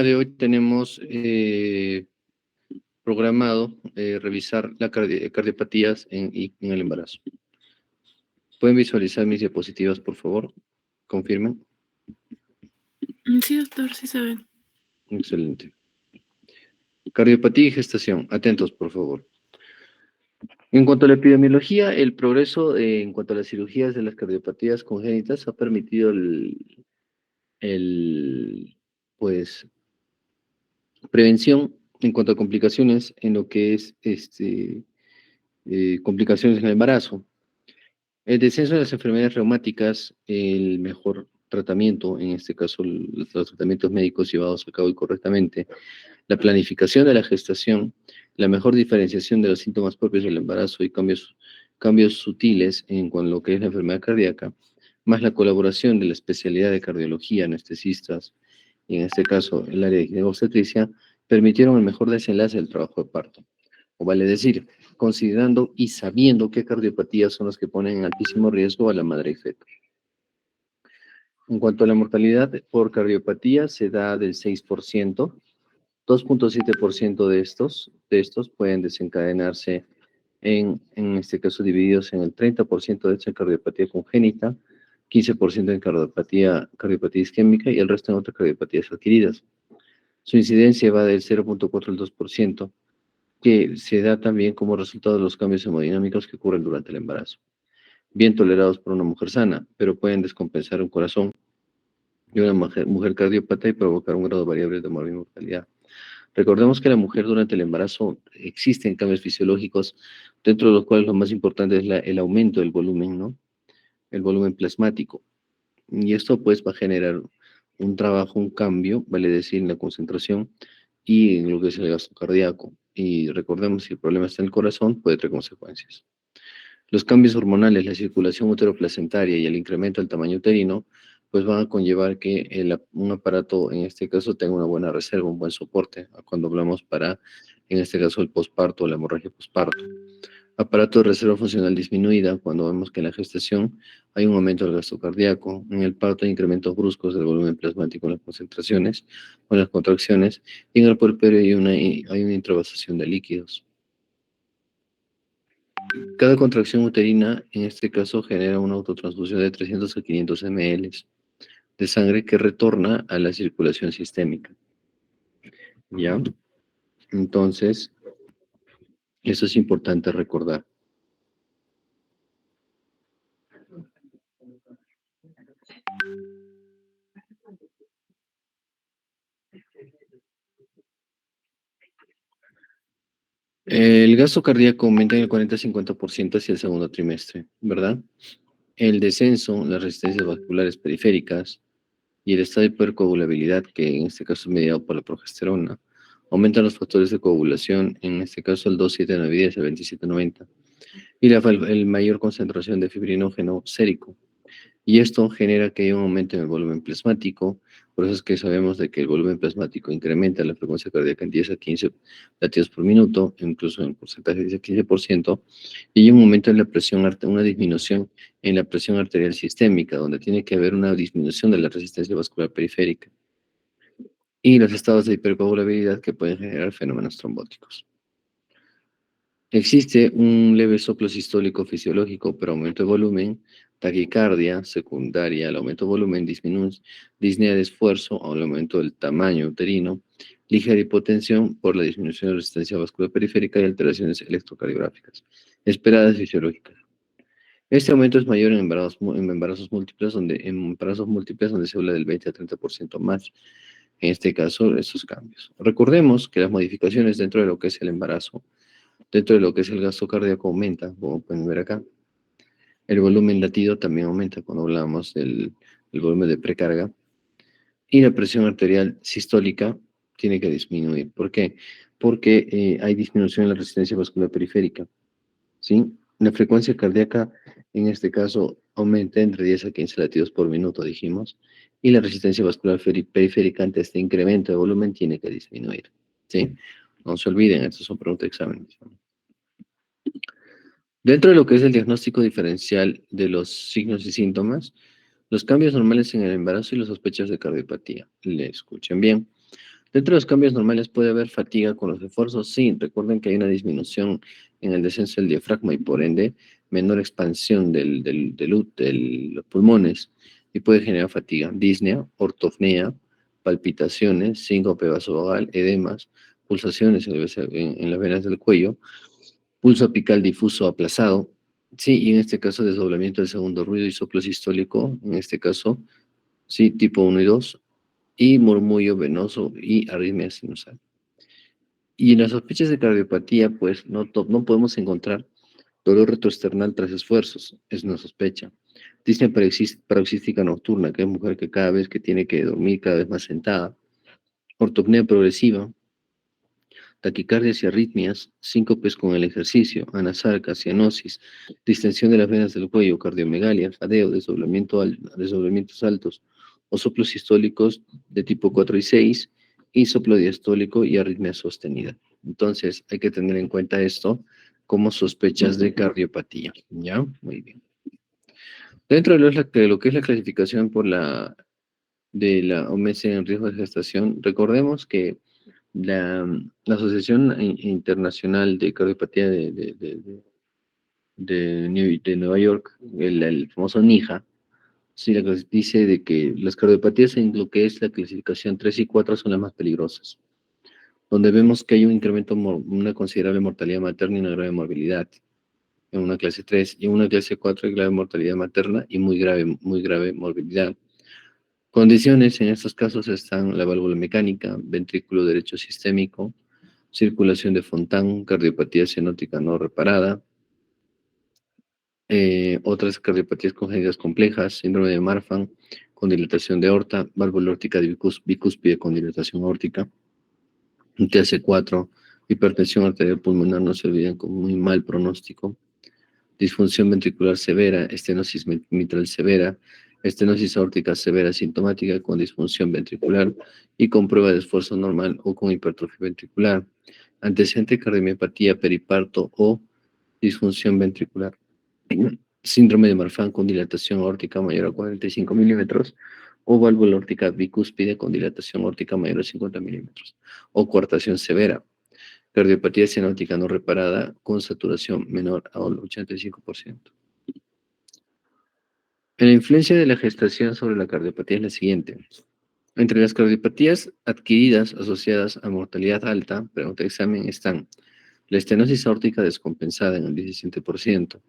programa de hoy tenemos programado revisar las cardiopatías en el embarazo. ¿Pueden visualizar mis diapositivas, por favor? Confirmen. Sí, doctor, sí se ven. Excelente. Cardiopatía y gestación. Atentos, por favor. En cuanto a la epidemiología, el progreso en cuanto a las cirugías de las cardiopatías congénitas ha permitido pues, prevención en cuanto a complicaciones en lo que es complicaciones en el embarazo. El descenso de las enfermedades reumáticas, el mejor tratamiento, en este caso los tratamientos médicos llevados a cabo y correctamente, la planificación de la gestación, la mejor diferenciación de los síntomas propios del embarazo y cambios sutiles en cuanto a lo que es la enfermedad cardíaca, más la colaboración de la especialidad de cardiología, anestesistas, y en este caso el área de obstetricia, permitieron el mejor desenlace del trabajo de parto. O vale decir, considerando y sabiendo qué cardiopatías son las que ponen en altísimo riesgo a la madre y feto. En cuanto a la mortalidad por cardiopatía, se da del 6%, 2.7% de estos pueden desencadenarse en este caso divididos en el 30% de esta cardiopatía congénita, 15% en cardiopatía isquémica y el resto en otras cardiopatías adquiridas. Su incidencia va del 0.4 al 2%, que se da también como resultado de los cambios hemodinámicos que ocurren durante el embarazo. Bien tolerados por una mujer sana, pero pueden descompensar un corazón de una mujer cardiópata y provocar un grado variable de mortalidad. Recordemos que la mujer durante el embarazo existen cambios fisiológicos, dentro de los cuales lo más importante es el aumento del volumen, ¿no? El volumen plasmático. Y esto pues va a generar un trabajo, un cambio, vale decir, en la concentración y en lo que es el gasto cardíaco. Y recordemos, si el problema está en el corazón, puede tener consecuencias. Los cambios hormonales, la circulación uteroplacentaria y el incremento del tamaño uterino, pues van a conllevar que un aparato, en este caso, tenga una buena reserva, un buen soporte, cuando hablamos para, en este caso, el posparto o la hemorragia posparto. Aparato de reserva funcional disminuida, cuando vemos que en la gestación hay un aumento del gasto cardíaco, en el parto hay incrementos bruscos del volumen plasmático en las concentraciones o en las contracciones, y en el puerperio hay una intravasación de líquidos. Cada contracción uterina, en este caso, genera una autotransfusión de 300 a 500 ml de sangre que retorna a la circulación sistémica. ¿Ya? Entonces, eso es importante recordar. El gasto cardíaco aumenta en el 40-50% hacia el segundo trimestre, ¿verdad? El descenso, las resistencias vasculares periféricas y el estado de hipercoagulabilidad, que en este caso es mediado por la progesterona, aumentan los factores de coagulación, en este caso el 2,7,9,10, el 27,90, y el mayor concentración de fibrinógeno sérico. Y esto genera que haya un aumento en el volumen plasmático. Por eso es que sabemos de que el volumen plasmático incrementa la frecuencia cardíaca en 10 a 15 latidos por minuto, incluso en porcentaje de 10 a 15%, y hay un aumento en la presión, una disminución en la presión arterial sistémica, donde tiene que haber una disminución de la resistencia vascular periférica, y los estados de hipercoagulabilidad que pueden generar fenómenos trombóticos. Existe un leve soplo sistólico fisiológico, pero aumento de volumen, taquicardia secundaria al aumento de volumen, disnea de esfuerzo o al aumento del tamaño uterino, ligera hipotensión por la disminución de la resistencia vascular periférica y alteraciones electrocardiográficas, esperadas fisiológicas. Este aumento es mayor en embarazos múltiples, donde se habla del 20 a 30% más. En este caso, estos cambios. Recordemos que las modificaciones dentro de lo que es el embarazo, dentro de lo que es el gasto cardíaco aumenta, como pueden ver acá. El volumen latido también aumenta cuando hablamos del volumen de precarga. Y la presión arterial sistólica tiene que disminuir. ¿Por qué? Porque hay disminución en la resistencia vascular periférica. ¿Sí? La frecuencia cardíaca, en este caso, aumenta entre 10 a 15 latidos por minuto, dijimos. Y la resistencia vascular periférica ante este incremento de volumen tiene que disminuir. ¿Sí? No se olviden, estas son preguntas de examen. Dentro de lo que es el diagnóstico diferencial de los signos y síntomas, los cambios normales en el embarazo y las sospechas de cardiopatía. Le escuchen bien. Dentro de los cambios normales puede haber fatiga con los esfuerzos. Sí, recuerden que hay una disminución en el descenso del diafragma y por ende menor expansión de los pulmones y puede generar fatiga, disnea, ortopnea, palpitaciones, síncope vasovagal, edemas, pulsaciones en las venas del cuello, pulso apical difuso aplazado. Sí, y en este caso desdoblamiento del segundo ruido y soplo sistólico, en este caso, sí, tipo 1 y 2 y murmullo venoso y arritmia sinusal. Y en las sospechas de cardiopatía, pues no podemos encontrar dolor retroesternal tras esfuerzos, es una sospecha. Disnea paroxística nocturna, que es mujer que cada vez que tiene que dormir cada vez más sentada. Ortopnea progresiva, taquicardias y arritmias, síncopes con el ejercicio, anasarca, cianosis, distensión de las venas del cuello, cardiomegalia, jadeo, desdoblamientos altos o soplos sistólicos de tipo 4 y 6 y soplo diastólico y arritmia sostenida. Entonces, hay que tener en cuenta esto como sospechas de cardiopatía. ¿Ya? Muy bien. Dentro de lo que es la clasificación de la OMS en riesgo de gestación, recordemos que la Asociación Internacional de Cardiopatía de Nueva York, el famoso NIHA, sí, dice de que las cardiopatías en lo que es la clasificación 3 y 4 son las más peligrosas, donde vemos que hay un incremento, una considerable mortalidad materna y una grave morbilidad en una clase 3 y en una clase 4 hay grave mortalidad materna y muy grave morbilidad. Condiciones en estos casos están la válvula mecánica, ventrículo derecho sistémico, circulación de Fontán, cardiopatía cianótica no reparada, otras cardiopatías congénitas complejas, síndrome de Marfan con dilatación de aorta, válvula aórtica bicúspide con dilatación aórtica, TS4, hipertensión arterial pulmonar, no se olviden con muy mal pronóstico, disfunción ventricular severa, estenosis mitral severa, estenosis aórtica severa sintomática con disfunción ventricular y con prueba de esfuerzo normal o con hipertrofia ventricular, antecedente de cardiomiopatía, periparto o disfunción ventricular, síndrome de Marfan con dilatación aórtica mayor a 45 milímetros o válvula aórtica bicúspide con dilatación aórtica mayor a 50 milímetros o coartación severa, cardiopatía cianótica no reparada con saturación menor al 85%. La influencia de la gestación sobre la cardiopatía es la siguiente. Entre las cardiopatías adquiridas asociadas a mortalidad alta, pregunta de examen, están la estenosis aórtica descompensada en el 17%,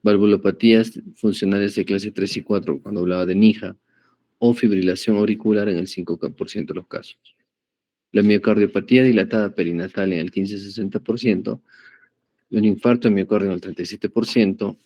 valvulopatías funcionales de clase 3 y 4, cuando hablaba de NIHA, o fibrilación auricular en el 5% de los casos. La miocardiopatía dilatada perinatal en el 15-60%, un infarto de miocardio en el 37%,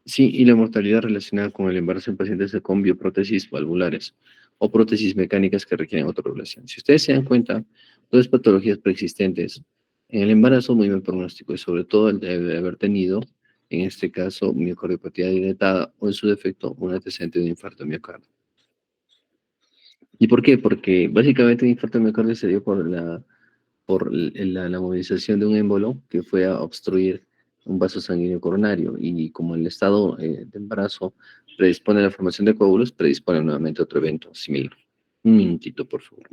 sí, y la mortalidad relacionada con el embarazo en pacientes con bioprótesis valvulares o prótesis mecánicas que requieren autorregulación. Si ustedes se dan cuenta, todas patologías preexistentes en el embarazo muy mal pronóstico y sobre todo el de haber tenido, en este caso, miocardiopatía dilatada o en su defecto un antecedente de un infarto de miocardio. ¿Y por qué? Porque básicamente un infarto de miocardio se dio por la movilización de un émbolo que fue a obstruir un vaso sanguíneo coronario y como el estado de embarazo predispone a la formación de coágulos, predispone nuevamente a otro evento similar. Un minutito, por favor.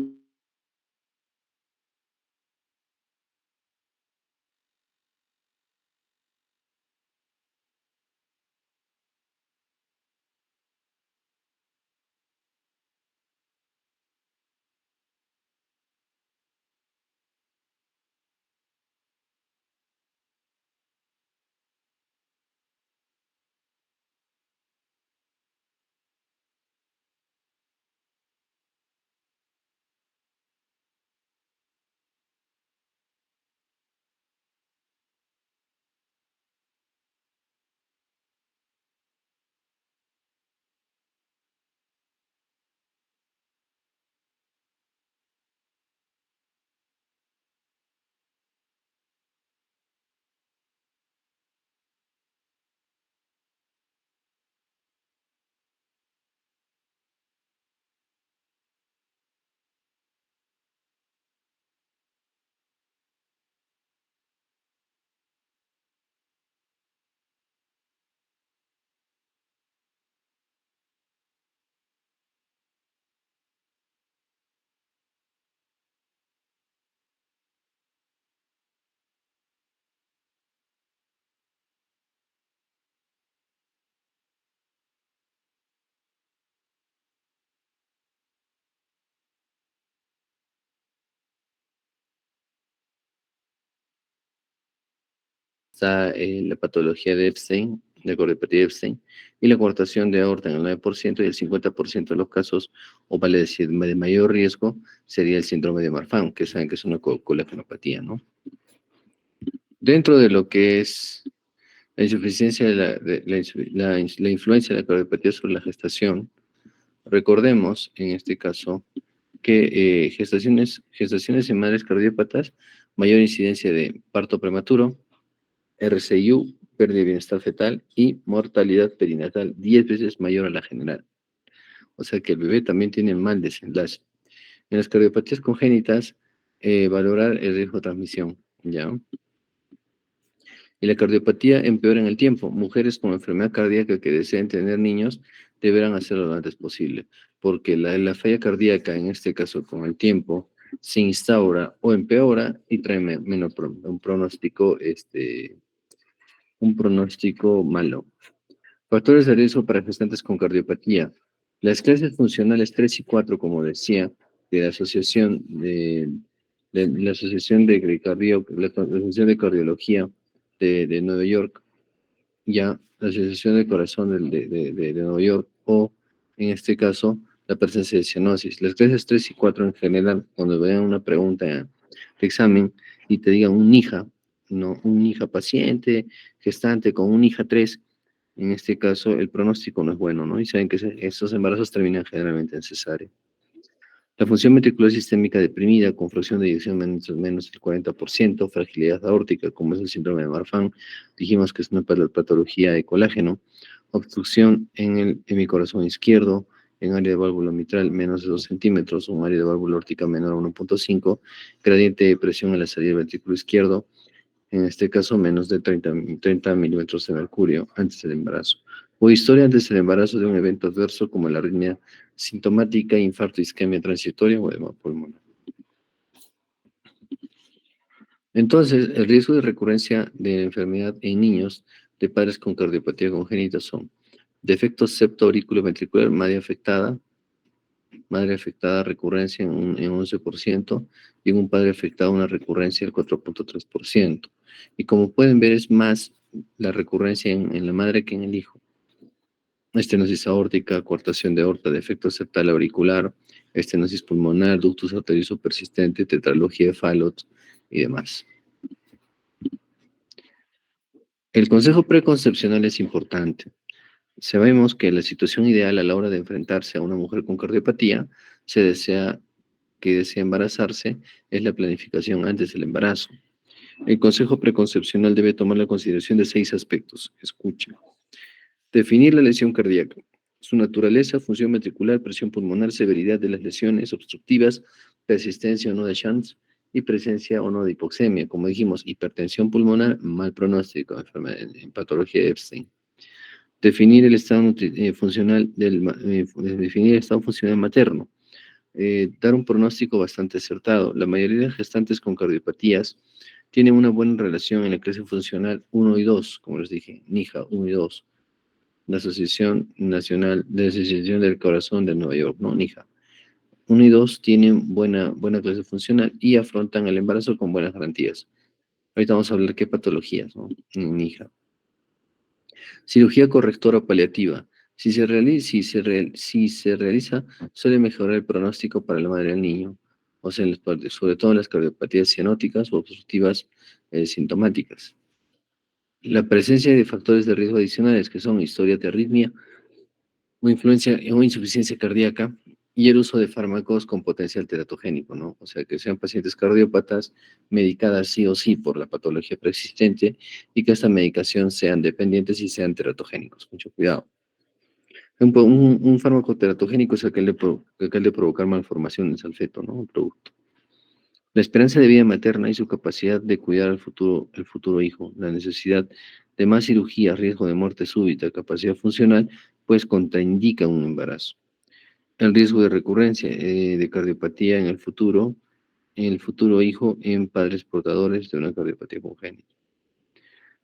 está la patología de Epstein, la cardiopatía de Epstein, y la coartación de aorta en el 9% y el 50% de los casos, o vale decir, de mayor riesgo, sería el síndrome de Marfan, que saben que es una coagulopatia, ¿no? Dentro de lo que es la insuficiencia la influencia de la cardiopatía sobre la gestación, recordemos, en este caso, que gestaciones en madres cardiópatas, mayor incidencia de parto prematuro, RCIU, pérdida de bienestar fetal y mortalidad perinatal 10 veces mayor a la general. O sea que el bebé también tiene mal desenlace. En las cardiopatías congénitas, valorar el riesgo de transmisión, ¿ya? Y la cardiopatía empeora en el tiempo. Mujeres con enfermedad cardíaca que deseen tener niños deberán hacerlo lo antes posible, porque la falla cardíaca, en este caso con el tiempo, se instaura o empeora y trae un pronóstico malo. Factores de riesgo para gestantes con cardiopatía. Las clases funcionales 3 y 4, como decía, de la Asociación la Asociación de Cardiología de Nueva York, ya la Asociación del Corazón de Nueva York, o en este caso, la presencia de cianosis. Las clases 3 y 4 en general, cuando vean una pregunta de examen y te digan un hija, no, un hija paciente, gestante con un hija 3, en este caso el pronóstico no es bueno, ¿no? Y saben que estos embarazos terminan generalmente en cesárea. La función ventricular sistémica deprimida, con fracción de eyección menos del 40%, fragilidad aórtica, como es el síndrome de Marfan, dijimos que es una patología de colágeno, obstrucción en el hemicorazón izquierdo, en área de válvula mitral menos de 2 centímetros, un área de válvula aórtica menor a 1.5, gradiente de presión en la salida del ventrículo izquierdo, en este caso menos de 30 milímetros de mercurio antes del embarazo, o historia antes del embarazo de un evento adverso como la arritmia sintomática, infarto, isquemia transitoria o edema pulmonar. Entonces, el riesgo de recurrencia de la enfermedad en niños de padres con cardiopatía congénita son defecto septo-auriculoventricular, madre afectada recurrencia en 11%, y en un padre afectado una recurrencia del 4.3%. Y como pueden ver, es más la recurrencia en la madre que en el hijo. Estenosis aórtica, coartación de aorta, defecto septal auricular, estenosis pulmonar, ductus arterioso persistente, tetralogía de Fallot y demás. El consejo preconcepcional es importante. Sabemos que la situación ideal a la hora de enfrentarse a una mujer con cardiopatía que desea embarazarse es la planificación antes del embarazo. El consejo preconcepcional debe tomar la consideración de 6 aspectos. Escuchen. Definir la lesión cardíaca. Su naturaleza, función ventricular, presión pulmonar, severidad de las lesiones obstructivas, persistencia o no de Shands y presencia o no de hipoxemia. Como dijimos, hipertensión pulmonar, mal pronóstico, enfermedad en patología de Epstein. Definir el estado funcional definir el estado funcional materno. Dar un pronóstico bastante acertado. La mayoría de gestantes con cardiopatías tienen una buena relación en la clase funcional 1 y 2, como les dije, NIJA 1 y 2. La Asociación Nacional de Asociación del Corazón de Nueva York, ¿no? NIJA. 1 y 2 tienen buena clase funcional y afrontan el embarazo con buenas garantías. Ahorita vamos a hablar qué patologías, ¿no? En NIJA. Cirugía correctora paliativa. Si se realiza, suele mejorar el pronóstico para la madre y el niño, o sea, sobre todo en las cardiopatías cianóticas o obstructivas sintomáticas. La presencia de factores de riesgo adicionales, que son historia de arritmia o insuficiencia cardíaca, y el uso de fármacos con potencial teratogénico, ¿no? O sea, que sean pacientes cardiópatas medicadas sí o sí por la patología preexistente y que esta medicación sean dependientes y sean teratogénicos. Mucho cuidado. Un fármaco teratogénico es aquel de provocar malformaciones al feto, ¿no? Un producto. La esperanza de vida materna y su capacidad de cuidar el futuro hijo, la necesidad de más cirugía, riesgo de muerte súbita, capacidad funcional, pues contraindica un embarazo. El riesgo de recurrencia de cardiopatía en el futuro hijo en padres portadores de una cardiopatía congénita.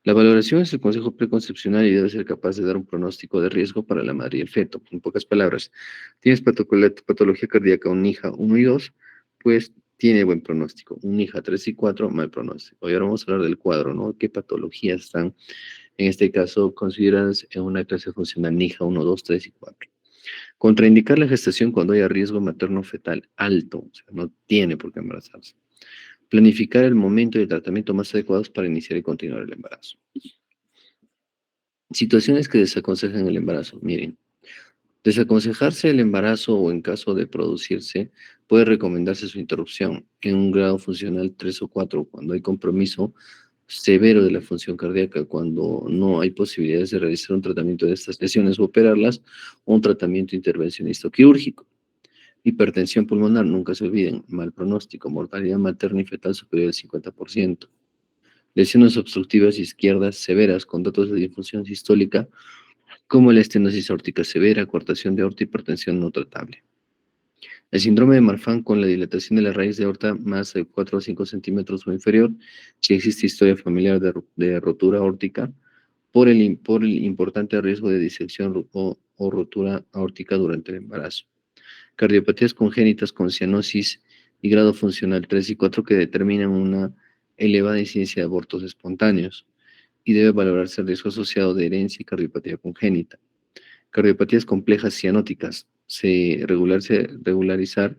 La valoración es el consejo preconcepcional y debe ser capaz de dar un pronóstico de riesgo para la madre y el feto. En pocas palabras, tienes patología cardíaca, un hija 1 y 2, pues tiene buen pronóstico. Un NIJA 3 y 4, mal pronóstico. Y ahora vamos a hablar del cuadro, ¿no? ¿Qué patologías están, en este caso, consideradas en una clase funcional NIJA 1, 2, 3 y 4? Contraindicar la gestación cuando haya riesgo materno-fetal alto, o sea, no tiene por qué embarazarse. Planificar el momento y el tratamiento más adecuados para iniciar y continuar el embarazo. Situaciones que desaconsejan el embarazo. Miren, desaconsejarse el embarazo o en caso de producirse, puede recomendarse su interrupción en un grado funcional 3 o 4 cuando hay compromiso severo de la función cardíaca, cuando no hay posibilidades de realizar un tratamiento de estas lesiones o operarlas, o un tratamiento intervencionista o quirúrgico. Hipertensión pulmonar, nunca se olviden, mal pronóstico, mortalidad materna y fetal superior al 50%. Lesiones obstructivas izquierdas severas con datos de difusión sistólica como la estenosis aórtica severa, coartación de aorta y hipertensión no tratable. El síndrome de Marfan con la dilatación de la raíz de aorta más de 4 o 5 centímetros o inferior, si existe historia familiar de rotura aórtica, por el importante riesgo de disección o rotura aórtica durante el embarazo. Cardiopatías congénitas con cianosis y grado funcional 3 y 4 que determinan una elevada incidencia de abortos espontáneos y debe valorarse el riesgo asociado de herencia y cardiopatía congénita. Cardiopatías complejas cianóticas, regularizar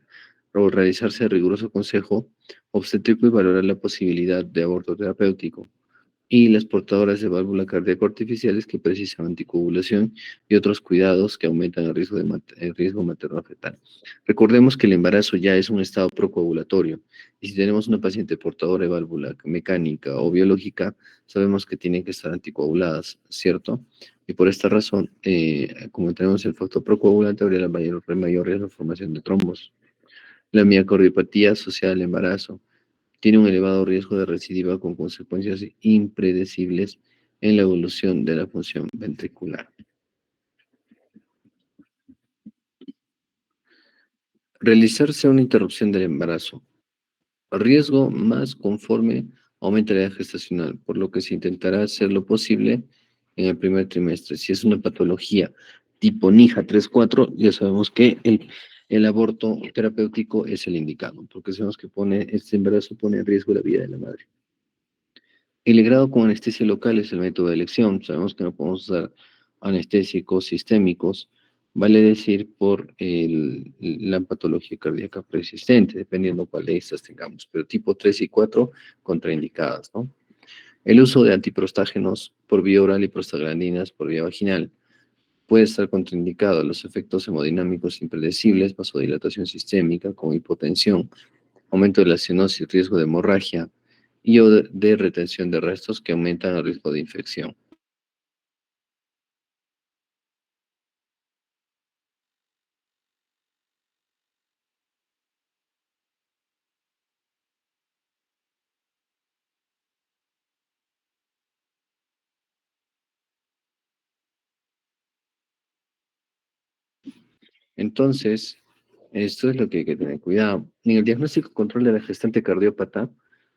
o realizarse riguroso consejo obstétrico y valorar la posibilidad de aborto terapéutico. Y las portadoras de válvula cardíaca artificiales que precisan anticoagulación y otros cuidados que aumentan el riesgo materno-fetal. Recordemos que el embarazo ya es un estado procoagulatorio y si tenemos una paciente portadora de válvula mecánica o biológica, sabemos que tienen que estar anticoaguladas, ¿cierto? Y por esta razón, como tenemos el factor procoagulante, habría mayor riesgo de formación de trombos. La miocardiopatía asociada al embarazo tiene un elevado riesgo de recidiva con consecuencias impredecibles en la evolución de la función ventricular. Realizarse una interrupción del embarazo. Riesgo más conforme aumenta la edad gestacional, por lo que se intentará hacer lo posible en el primer trimestre. Si es una patología tipo NIJA 3-4, ya sabemos que el aborto terapéutico es el indicado, porque sabemos que este embarazo pone en riesgo la vida de la madre. El grado con anestesia local es el método de elección. Sabemos que no podemos usar anestésicos sistémicos, vale decir por la patología cardíaca persistente, dependiendo cuál de estas tengamos, pero tipo 3 y 4 contraindicadas, ¿no? El uso de antiprostágenos por vía oral y prostaglandinas por vía vaginal puede estar contraindicado. Los efectos hemodinámicos impredecibles, vasodilatación sistémica como hipotensión, aumento de la cianosis, riesgo de hemorragia y o de retención de restos que aumentan el riesgo de infección. Entonces, esto es lo que hay que tener cuidado. En el diagnóstico control de la gestante cardiópata,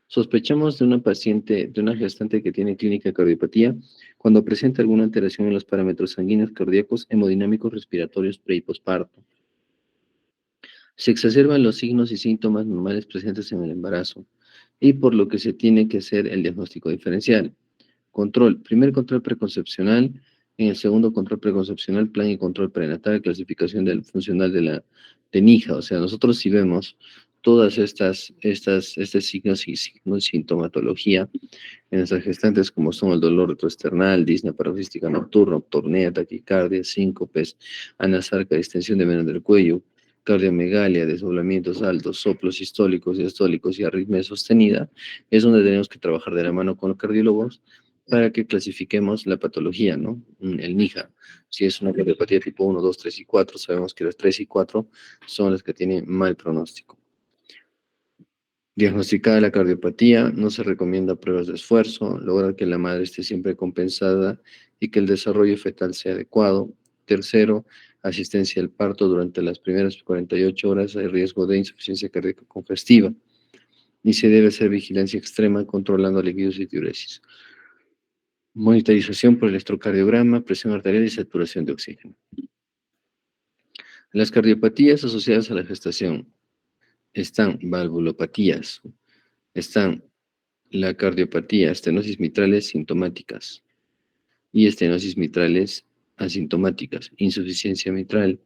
sospechamos de una paciente, de una gestante que tiene clínica cardiopatía cuando presenta alguna alteración en los parámetros sanguíneos cardíacos, hemodinámicos, respiratorios pre y posparto. Se exacerban los signos y síntomas normales presentes en el embarazo y por lo que se tiene que hacer el diagnóstico diferencial. Control, primer control preconcepcional, en el segundo control preconcepcional, plan y control prenatal, clasificación del funcional de NIJA. O sea, nosotros si vemos todas estos signos y sintomatología en nuestras gestantes, como son el dolor retroesternal, disnea paroxística nocturna, nocturnea, taquicardia, síncopes, anasarca, distensión de venas del cuello, cardiomegalia, desdoblamientos altos, soplos sistólicos, diastólicos y arritmia sostenida, es donde tenemos que trabajar de la mano con los cardiólogos para que clasifiquemos la patología, ¿no? El NIJA. Si es una cardiopatía tipo 1, 2, 3 y 4, sabemos que las 3 y 4 son las que tienen mal pronóstico. Diagnosticada la cardiopatía, no se recomienda pruebas de esfuerzo, lograr que la madre esté siempre compensada y que el desarrollo fetal sea adecuado. Tercero, asistencia al parto durante las primeras 48 horas, hay riesgo de insuficiencia cardíaca congestiva y se debe hacer vigilancia extrema controlando líquidos y diuresis. Monitorización por electrocardiograma, presión arterial y saturación de oxígeno. Las cardiopatías asociadas a la gestación. están valvulopatías, están la cardiopatía, estenosis mitrales sintomáticas y estenosis mitrales asintomáticas, insuficiencia mitral,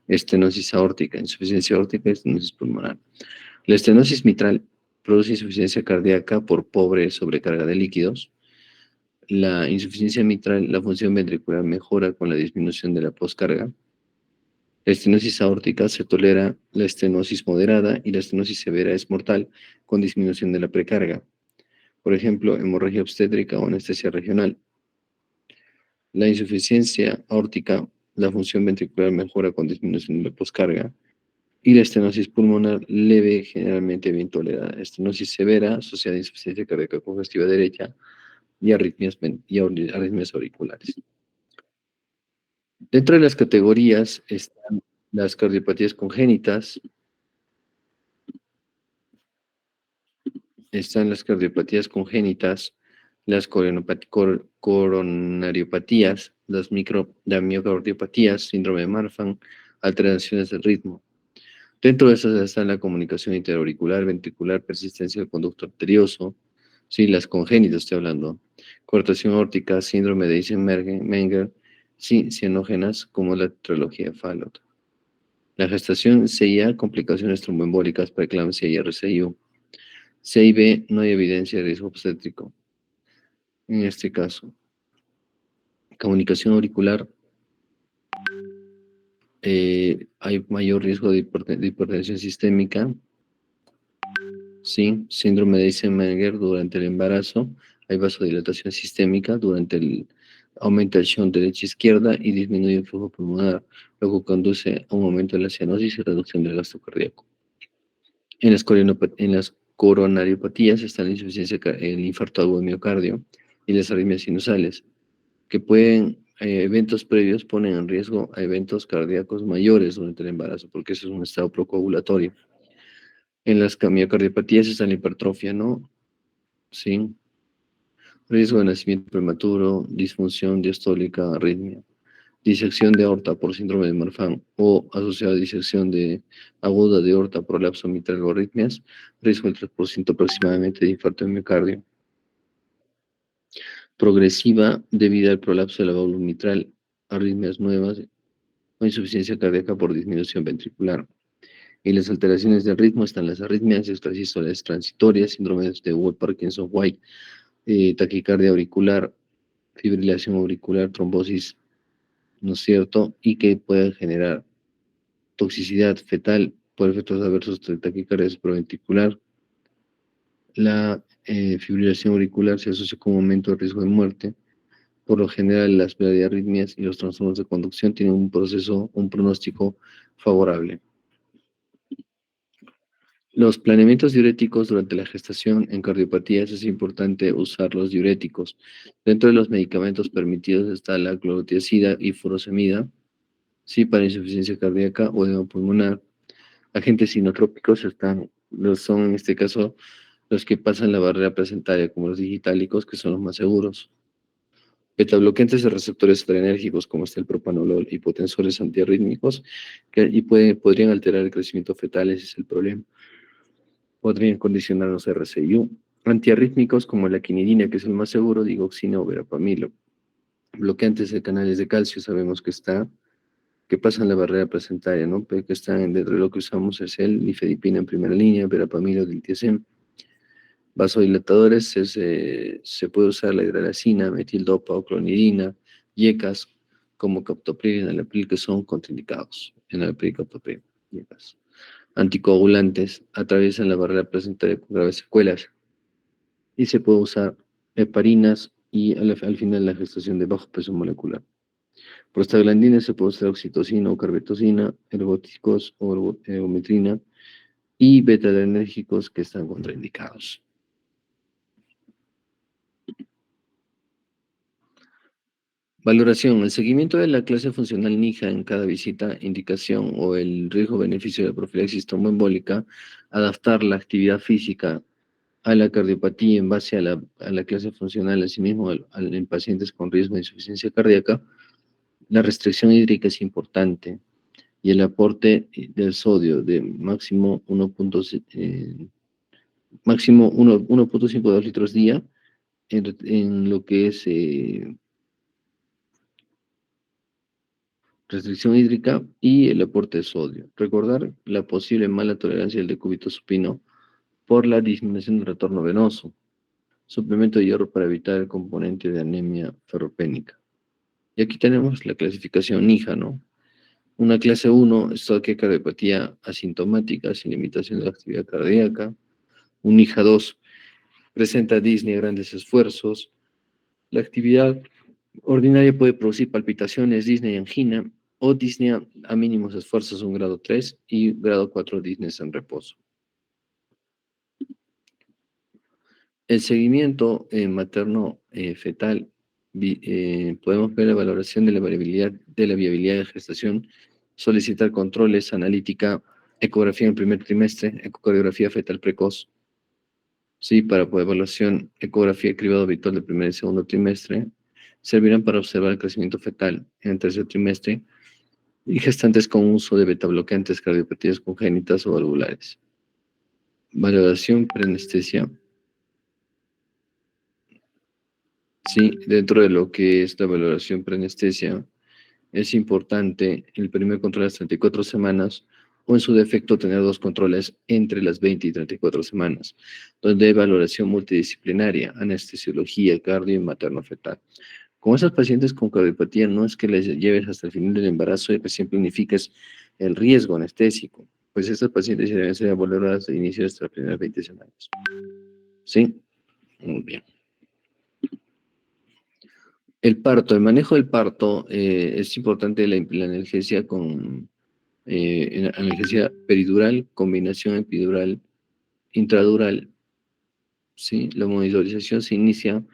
estenosis aórtica, insuficiencia aórtica, estenosis pulmonar. La estenosis mitral produce insuficiencia cardíaca por pobre sobrecarga de líquidos. La insuficiencia mitral, la función ventricular mejora con la disminución de la poscarga. La estenosis aórtica se tolera la estenosis moderada y la estenosis severa es mortal con disminución de la precarga. Por ejemplo, hemorragia obstétrica o anestesia regional. La insuficiencia aórtica, la función ventricular mejora con disminución de la poscarga. Y la estenosis pulmonar leve, generalmente bien tolerada. Estenosis severa asociada a insuficiencia cardíaca congestiva derecha y arritmias auriculares. Dentro de las categorías están las cardiopatías congénitas, las coronariopatías, las miocardiopatías, síndrome de Marfan, alteraciones del ritmo. Dentro de esas están la comunicación interauricular, ventricular, persistencia del conducto arterioso, sí, las congénitas estoy hablando, coartación aórtica, síndrome de Eisenmenger, sí, cianógenas como la trilogía Fallot. La gestación CIA, complicaciones tromboembólicas, preeclampsia y RCIU. CIB, no hay evidencia de riesgo obstétrico. En este caso, comunicación auricular, hay mayor riesgo de hipertensión sistémica. Sí, síndrome de Eisenmenger durante el embarazo, hay vasodilatación sistémica durante el aumenta el shunt derecha-izquierda y disminuye el flujo pulmonar, lo que conduce a un aumento de la cianosis y reducción del gasto cardíaco. En las coronariopatías está la insuficiencia, el infarto agudo de miocardio y las arritmias sinusales, que eventos previos ponen en riesgo a eventos cardíacos mayores durante el embarazo, porque eso es un estado procoagulatorio. En las miocardiopatías está la hipertrofia, ¿no? Sí. Riesgo de nacimiento prematuro, disfunción diastólica, arritmia. Disección de aorta por síndrome de Marfan o asociada a disección aguda de aorta, prolapso mitral o arritmias. Riesgo del 3% aproximadamente de infarto de miocardio. Progresiva debido al prolapso de la válvula mitral, arritmias nuevas o insuficiencia cardíaca por disminución ventricular. Y las alteraciones del ritmo están las arritmias extrasístoles transitorias, síndrome de Parkinson-White, taquicardia auricular, fibrilación auricular, trombosis, ¿no es cierto? Y que puede generar toxicidad fetal por efectos adversos de taquicardia supraventricular. La fibrilación auricular se asocia con un aumento de riesgo de muerte. Por lo general, las arritmias y los trastornos de conducción tienen un pronóstico favorable. Los planeamientos diuréticos durante la gestación en cardiopatías es importante usar los diuréticos. Dentro de los medicamentos permitidos está la clorotiazida y furosemida, sí, para insuficiencia cardíaca o edema pulmonar. Agentes inotrópicos son en este caso los que pasan la barrera placentaria, como los digitálicos, que son los más seguros. Betabloqueantes de receptores adrenérgicos, como está el propanolol, hipotensores antiarrítmicos, podrían alterar el crecimiento fetal, ese es el problema. Podrían condicionar los RCIU. Antiarrítmicos como la quinidina, que es el más seguro, digoxina o verapamilo. Bloqueantes de canales de calcio, sabemos que pasan la barrera placentaria, ¿no? Pero que están dentro de lo que usamos es el nifedipina en primera línea, verapamilo, diltiazem. Vasodilatadores, se puede usar la hidralazina, metildopa o clonidina, yecas, como captopril y enalapril, que son contraindicados. Enalapril y captopril, yecas. Anticoagulantes atraviesan la barrera placentaria con graves secuelas. Y se puede usar heparinas y al final la gestación de bajo peso molecular. Prostaglandinas se puede usar oxitocina o carbetocina, ergóticos o ergometrina y beta-adrenérgicos que están contraindicados. Valoración. El seguimiento de la clase funcional NIJA en cada visita, indicación o el riesgo-beneficio de la profilaxis tromboembólica, adaptar la actividad física a la cardiopatía en base a la clase funcional, asimismo en pacientes con riesgo de insuficiencia cardíaca. La restricción hídrica es importante y el aporte del sodio de máximo 1.5 litros día en lo que es restricción hídrica y el aporte de sodio. Recordar la posible mala tolerancia del decúbito supino por la disminución del retorno venoso. Suplemento de hierro para evitar el componente de anemia ferropénica. Y aquí tenemos la clasificación NIJA, ¿no? Una clase 1, estoque cardiopatía asintomática sin limitación de la actividad cardíaca. Un NIJA 2, presenta disnea, grandes esfuerzos. La actividad ordinaria puede producir palpitaciones, disnea y angina, o disnea a mínimos esfuerzos, un grado 3, y grado 4, disneas en reposo. El seguimiento materno-fetal, podemos ver la valoración de la viabilidad de gestación, solicitar controles, analítica, ecografía en el primer trimestre, ecocardiografía fetal precoz, sí, para evaluación, ecografía y cribado habitual del primer y segundo trimestre, servirán para observar el crecimiento fetal en el tercer trimestre, y gestantes con uso de betabloqueantes, cardiopatías congénitas o valvulares. Valoración preanestesia. Sí, dentro de lo que es la valoración preanestesia, es importante el primer control a las 34 semanas o en su defecto tener 2 controles entre las 20 y 34 semanas, donde hay valoración multidisciplinaria, anestesiología, cardio y materno-fetal. Con esas pacientes con cardiopatía no es que les lleves hasta el final del embarazo y recién planifiques el riesgo anestésico, pues estas pacientes deben ser valoradas de inicio hasta las primeras 20 semanas. ¿Sí? Muy bien. El parto, el manejo del parto, es importante la analgesia con analgesia peridural, combinación epidural, intradural. ¿Sí? La monitorización se inicia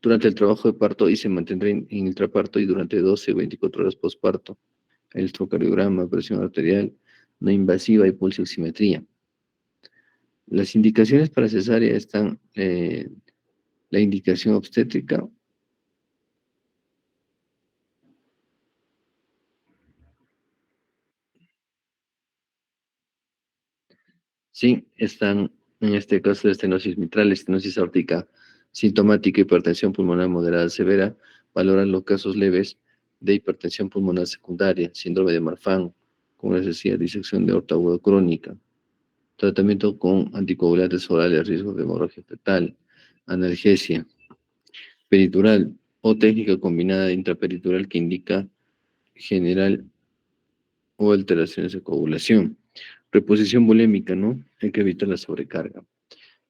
durante el trabajo de parto y se mantendrá en intraparto y durante 12 o 24 horas postparto. Electrocardiograma, presión arterial, no invasiva y pulsioximetría. Las indicaciones para cesárea están la indicación obstétrica. Sí, están en este caso de estenosis mitral, estenosis aórtica sintomática, hipertensión pulmonar moderada severa, valoran los casos leves de hipertensión pulmonar secundaria, síndrome de Marfan, con necesidad de disección de aorta aguda crónica, tratamiento con anticoagulantes orales, riesgo de hemorragia fetal, analgesia peritural o técnica combinada intraperitural que indica general o alteraciones de coagulación. Reposición bulémica, ¿no? Hay que evitar la sobrecarga.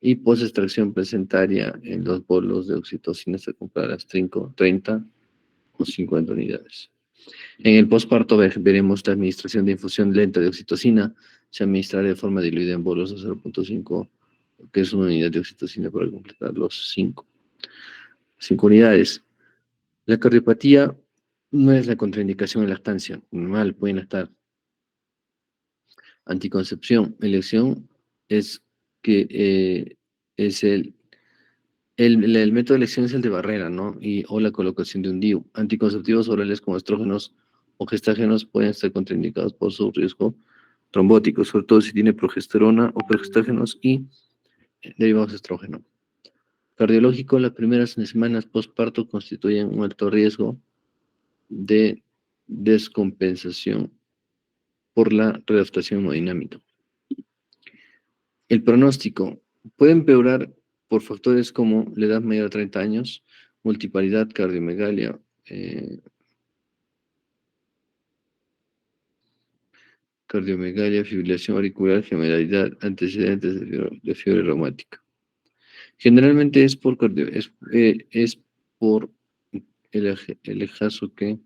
Y post-extracción placentaria en los bolos de oxitocina se compra las 30 o 50 unidades. En el postparto veremos la administración de infusión lenta de oxitocina. Se administrará de forma diluida en bolos de 0.5, que es una unidad de oxitocina para completar los 5 unidades. La cardiopatía no es la contraindicación en lactancia. Normal, pueden estar. Anticoncepción, elección es que es el método de elección es el de barrera, ¿no? O la colocación de un DIU. Anticonceptivos orales como estrógenos o gestágenos pueden estar contraindicados por su riesgo trombótico, sobre todo si tiene progesterona o progestágenos y derivados de estrógeno. Cardiológico, las primeras semanas postparto constituyen un alto riesgo de descompensación por la readaptación hemodinámica. El pronóstico puede empeorar por factores como la edad mayor a 30 años, multiparidad, cardiomegalia, fibrilación auricular, gemelaridad, antecedentes de fiebre reumática. Generalmente es por el ejazo que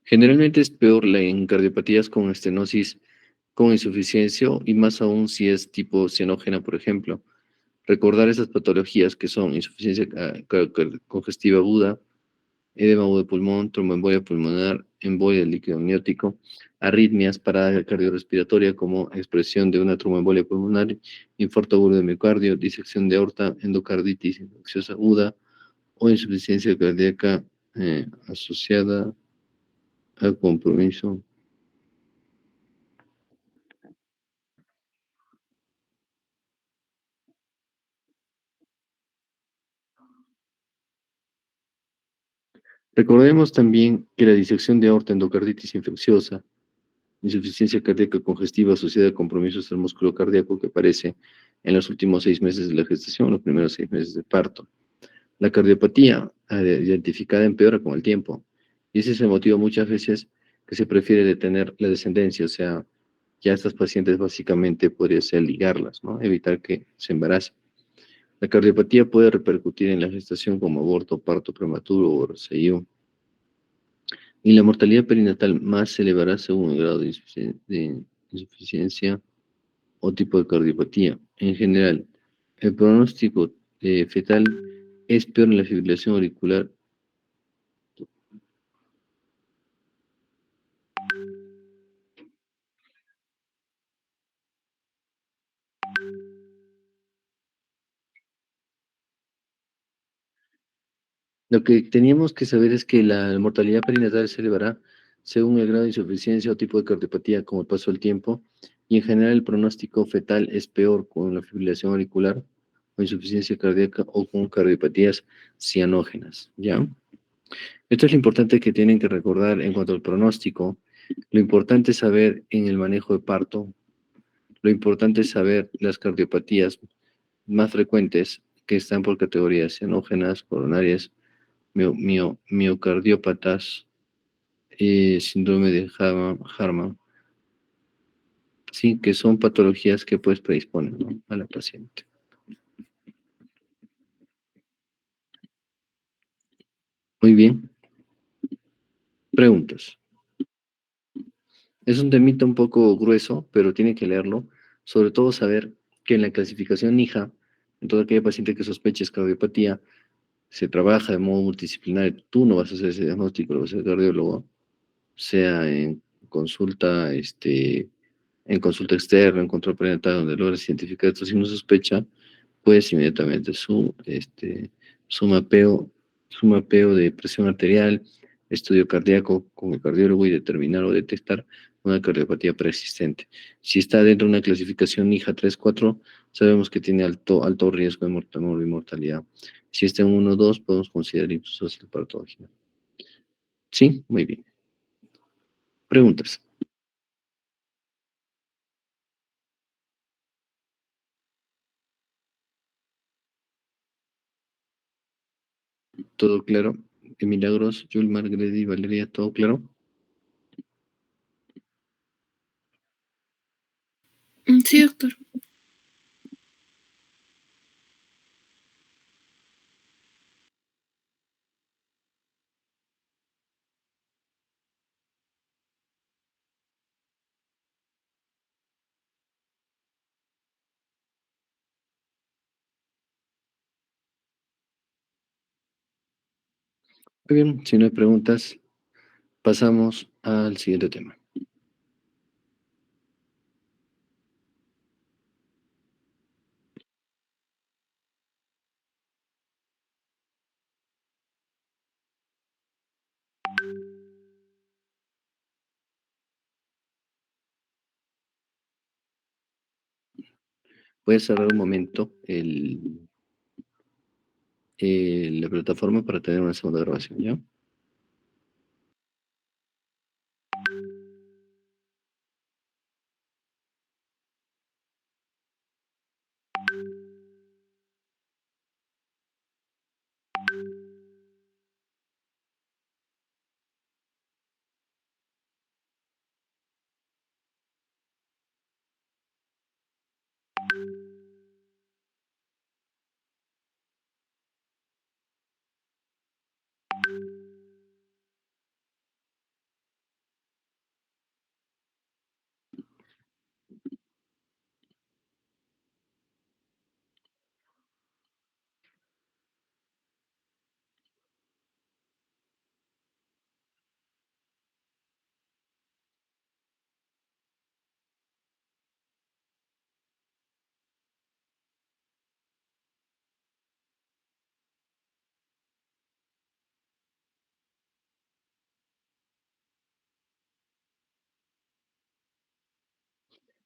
generalmente es peor en cardiopatías con estenosis con insuficiencia y más aún si es tipo cianógena, por ejemplo. Recordar esas patologías que son insuficiencia congestiva aguda, edema agudo de pulmón, tromboembolia pulmonar, embolia del líquido amniótico, arritmias, parada cardiorrespiratoria como expresión de una tromboembolia pulmonar, infarto agudo de miocardio, disección de aorta, endocarditis infecciosa aguda o insuficiencia cardíaca asociada al compromiso. Recordemos también que la disección de aorta, endocarditis infecciosa, insuficiencia cardíaca congestiva asociada a compromisos del músculo cardíaco que aparece en los últimos 6 meses de la gestación, los primeros 6 meses de parto. La cardiopatía identificada empeora con el tiempo. Y ese es el motivo muchas veces que se prefiere detener la descendencia, o sea, ya estas pacientes básicamente podría ser ligarlas, ¿no? Evitar que se embaracen. La cardiopatía puede repercutir en la gestación como aborto, parto prematuro o RCIO. Y la mortalidad perinatal más se elevará según el grado de insuficiencia o tipo de cardiopatía. En general, el pronóstico fetal es peor en la fibrilación auricular. Lo que teníamos que saber es que la mortalidad perinatal se elevará según el grado de insuficiencia o tipo de cardiopatía como el paso del tiempo, y en general el pronóstico fetal es peor con la fibrilación auricular o insuficiencia cardíaca o con cardiopatías cianógenas, ¿ya? Esto es lo importante que tienen que recordar en cuanto al pronóstico. Lo importante es saber en el manejo de parto, lo importante es saber las cardiopatías más frecuentes que están por categorías cianógenas, coronarias, miocardiópatas, síndrome de Harman, sí, que son patologías que pues predisponen, ¿no?, a la paciente. Muy bien, preguntas. Es un temita un poco grueso, pero tiene que leerlo. Sobre todo saber que en la clasificación NIJA, en toda aquella paciente que sospeches cardiopatía, se trabaja de modo multidisciplinario. Tú no vas a hacer ese diagnóstico, lo va a hacer el cardiólogo, sea en consulta externa, en control prenatal, donde logras identificar estos signos de sospecha, pues inmediatamente su mapeo, su mapeo de presión arterial, estudio cardíaco con el cardiólogo y determinar o detectar una cardiopatía preexistente. Si está dentro de una clasificación IJA 3-4, sabemos que tiene alto riesgo de mortalidad. Si está en 1-2, podemos considerar insuficiencia patología. Sí, muy bien. Preguntas. ¿Todo claro? Milagros, Yulmar, Gredi, Valeria, ¿todo claro? Sí, doctor. Muy bien, si no hay preguntas, pasamos al siguiente tema. Voy a cerrar un momento la plataforma para tener una segunda grabación, ¿ya?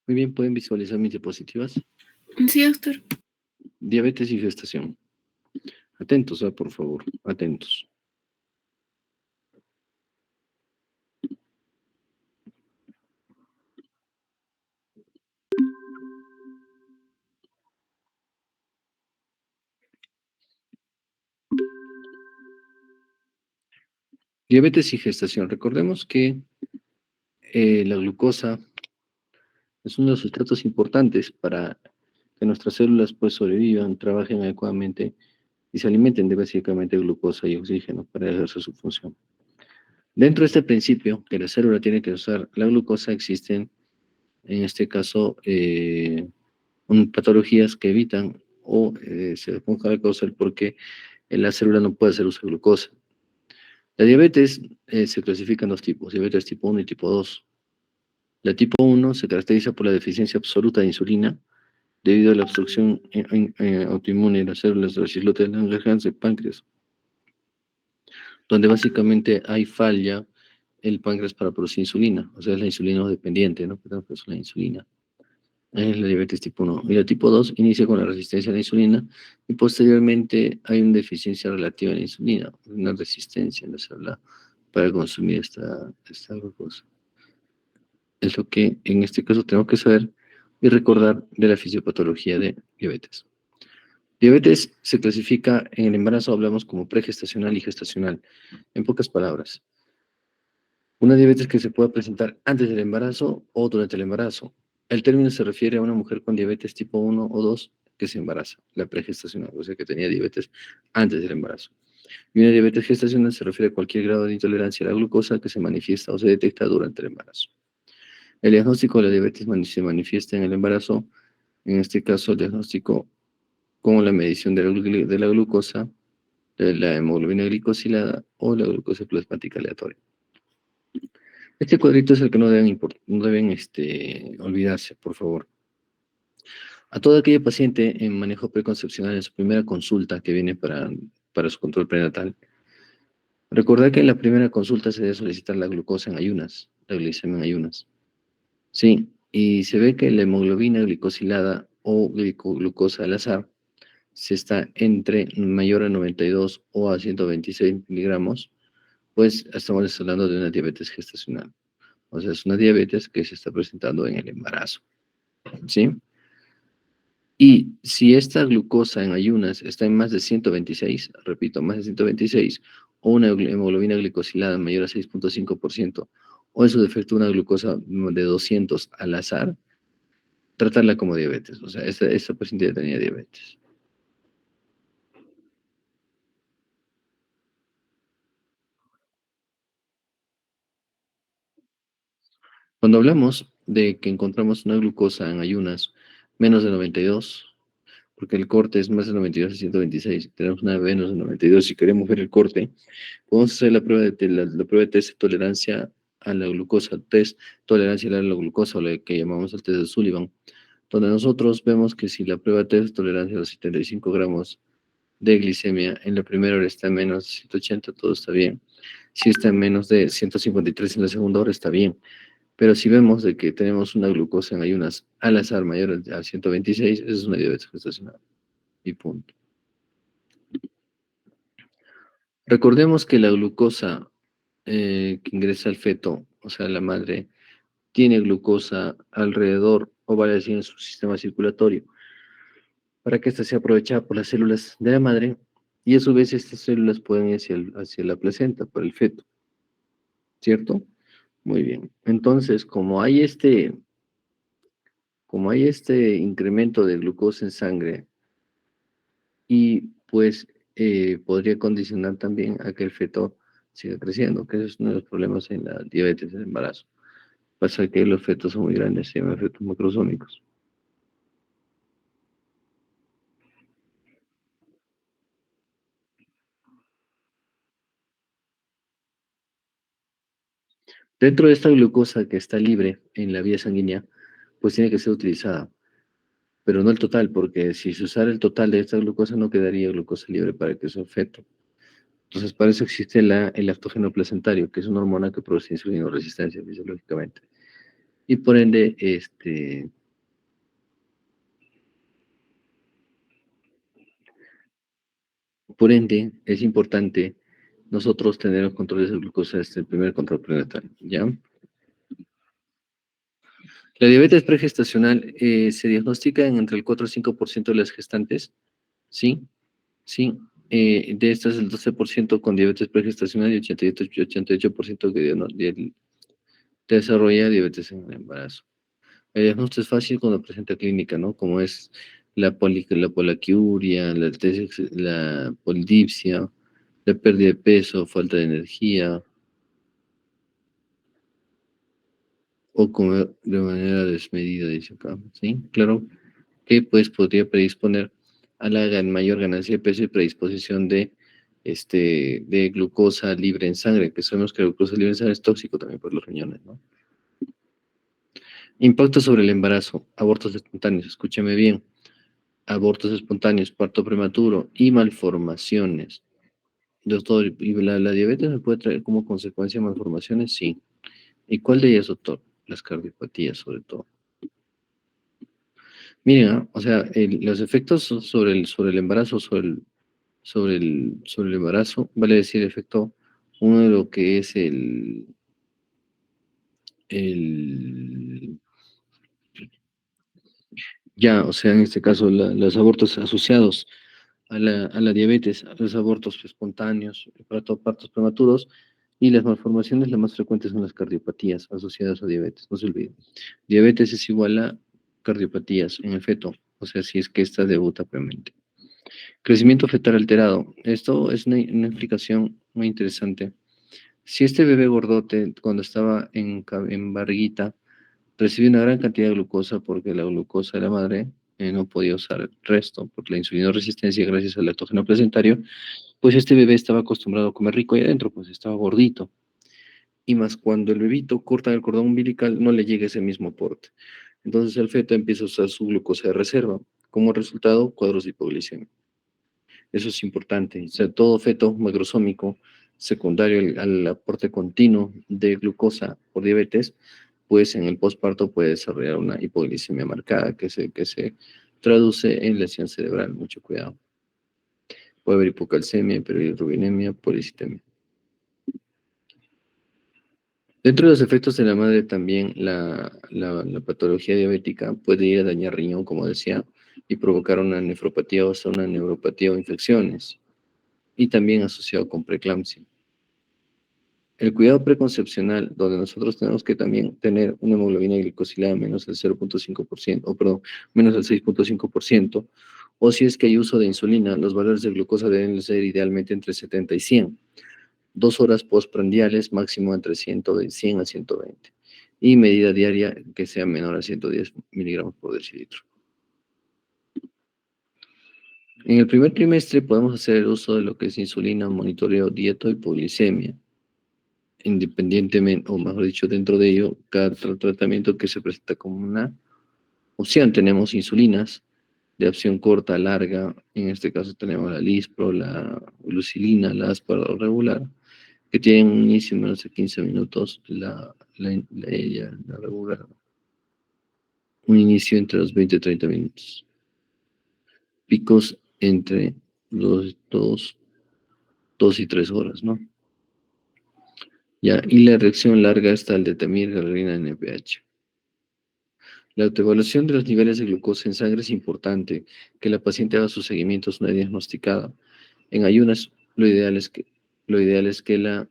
Muy bien, pueden visualizar mis diapositivas. Sí, doctor. Diabetes y gestación. Atentos, por favor, atentos. Diabetes y gestación. Recordemos que la glucosa es uno de los sustratos importantes para que nuestras células pues sobrevivan, trabajen adecuadamente y se alimenten de básicamente glucosa y oxígeno para ejercer su función. Dentro de este principio, que la célula tiene que usar la glucosa, existen, en este caso, patologías que evitan o se ponga la causa el por qué la célula no puede hacer uso de glucosa. La diabetes se clasifica en dos tipos, diabetes tipo 1 y tipo 2. La tipo 1 se caracteriza por la deficiencia absoluta de insulina debido a la obstrucción autoinmune de las células de los islotes de Langerhans del páncreas, donde básicamente hay falla el páncreas para producir insulina, o sea, es la insulina dependiente, ¿no? Pero es la insulina. Es la diabetes tipo 1. Y la tipo 2 inicia con la resistencia a la insulina y posteriormente hay una deficiencia relativa de la insulina, una resistencia en la célula para consumir esta glucosa. Es lo que en este caso tengo que saber y recordar de la fisiopatología de diabetes. Diabetes se clasifica en el embarazo, hablamos como pregestacional y gestacional. En pocas palabras, una diabetes que se pueda presentar antes del embarazo o durante el embarazo. El término se refiere a una mujer con diabetes tipo 1 o 2 que se embaraza, la pregestacional, o sea que tenía diabetes antes del embarazo. Y una diabetes gestacional se refiere a cualquier grado de intolerancia a la glucosa que se manifiesta o se detecta durante el embarazo. El diagnóstico de la diabetes se manifiesta en el embarazo, en este caso el diagnóstico con la medición de la glucosa, de la hemoglobina glicosilada o la glucosa plasmática aleatoria. Este cuadrito es el que no deben olvidarse, por favor. A toda aquella paciente en manejo preconcepcional en su primera consulta que viene para su control prenatal, recordar que en la primera consulta se debe solicitar la glucosa en ayunas, la glicemia en ayunas. Sí, y se ve que la hemoglobina glicosilada o glucosa al azar se está entre mayor a 92 o a 126 miligramos, pues estamos hablando de una diabetes gestacional. O sea, es una diabetes que se está presentando en el embarazo, ¿sí? Y si esta glucosa en ayunas está en más de 126, repito, más de 126, o una hemoglobina glicosilada mayor a 6.5%, o en su defecto una glucosa de 200 al azar, tratarla como diabetes. O sea, esta paciente ya tenía diabetes. Cuando hablamos de que encontramos una glucosa en ayunas menos de 92, porque el corte es más de 92 a 126, tenemos una menos de 92, si queremos ver el corte, podemos hacer la prueba la prueba de test de tolerancia a la glucosa, test tolerancia a la glucosa, o la que llamamos el test de Sullivan, donde nosotros vemos que si la prueba de test de tolerancia a los 75 gramos de glicemia en la primera hora está en menos de 180, todo está bien. Si está en menos de 153 en la segunda hora, está bien. Pero si vemos de que tenemos una glucosa en ayunas al azar mayor a 126, eso es una diabetes gestacional. Y punto. Recordemos que la glucosa que ingresa al feto, o sea, la madre, tiene glucosa alrededor o varias en su sistema circulatorio para que ésta sea aprovechada por las células de la madre y a su vez estas células pueden ir hacia la placenta, para el feto, ¿cierto? Muy bien. Entonces, como hay este incremento de glucosa en sangre y pues podría condicionar también a que el feto siga creciendo, que ese es uno de los problemas en la diabetes del embarazo. Pasa que los fetos son muy grandes, se llaman fetos macrosómicos. Dentro de esta glucosa que está libre en la vía sanguínea, pues tiene que ser utilizada, pero no el total, porque si se usara el total de esta glucosa no quedaría glucosa libre para que sea feto. Entonces, para eso existe el lactógeno placentario, que es una hormona que produce insulina resistencia fisiológicamente. Y por ende, es importante nosotros tener los controles de glucosa desde el primer control prenatal, ¿ya? La diabetes pregestacional se diagnostica en entre el 4 y 5% de las gestantes, ¿sí? Sí, de estas el 12% con diabetes pregestacional y 88% que desarrolla diabetes en el embarazo. El diagnóstico es fácil cuando presenta clínica, ¿no? Como es la poliaquiuria, la polidipsia, la pérdida de peso, falta de energía, o comer de manera desmedida, dice acá, ¿sí? Claro que pues podría predisponer a la mayor ganancia de peso y predisposición de glucosa libre en sangre, que sabemos que la glucosa libre en sangre es tóxico también por los riñones, ¿no? Impacto sobre el embarazo, abortos espontáneos, escúchame bien, abortos espontáneos, parto prematuro y malformaciones. Doctor, ¿y la diabetes me puede traer como consecuencia malformaciones? Sí. ¿Y cuál de ellas, doctor? Las cardiopatías, sobre todo. Miren, o sea, los efectos sobre el embarazo, sobre el embarazo, vale decir, efecto, uno de lo que es el ya, o sea, en este caso, los abortos asociados a la diabetes, a los abortos espontáneos, partos prematuros, y las malformaciones, las más frecuentes son las cardiopatías asociadas a diabetes, no se olviden. Diabetes es igual a cardiopatías en el feto, o sea, si es que esta debuta premente. Crecimiento fetal alterado. Esto es una explicación muy interesante. Si este bebé gordote, cuando estaba en barriguita, recibió una gran cantidad de glucosa porque la glucosa de la madre no podía usar el resto por la insulinoresistencia gracias al lactógeno placentario, pues este bebé estaba acostumbrado a comer rico ahí adentro, pues estaba gordito. Y más cuando el bebito corta el cordón umbilical, no le llega ese mismo aporte. Entonces el feto empieza a usar su glucosa de reserva. Como resultado, cuadros de hipoglicemia. Eso es importante. O sea, todo feto macrosómico secundario al aporte continuo de glucosa por diabetes, pues en el posparto puede desarrollar una hipoglicemia marcada que se traduce en lesión cerebral. Mucho cuidado. Puede haber hipocalcemia, hiperbilirubinemia, policitemia. Dentro de los efectos de la madre también la patología diabética puede ir a dañar riñón, como decía, y provocar una nefropatía o hasta una neuropatía o infecciones, y también asociado con preeclampsia. El cuidado preconcepcional, donde nosotros tenemos que también tener una hemoglobina glicosilada menos del 0,5%, o perdón, menos del 6,5%, o si es que hay uso de insulina, los valores de glucosa deben ser idealmente entre 70 y 100. 2 horas postprandiales, máximo entre 100 a 120. Y medida diaria que sea menor a 110 miligramos por decilitro. En el primer trimestre podemos hacer el uso de lo que es insulina, monitoreo, dieta y hipoglicemia. Independientemente, o mejor dicho, dentro de ello, cada tratamiento que se presenta como una opción. Tenemos insulinas de acción corta, larga. En este caso tenemos la Lispro, la glucilina, la asparo regular, que tienen un inicio en menos de 15 minutos. La regular, un inicio entre los 20 y 30 minutos. Picos entre los 2 y 3 horas, ¿no? Ya, y la reacción larga está el de Tamir, glargina, NPH. La autoevaluación de los niveles de glucosa en sangre es importante, que la paciente haga sus seguimientos no diagnosticada. En ayunas, lo ideal es que la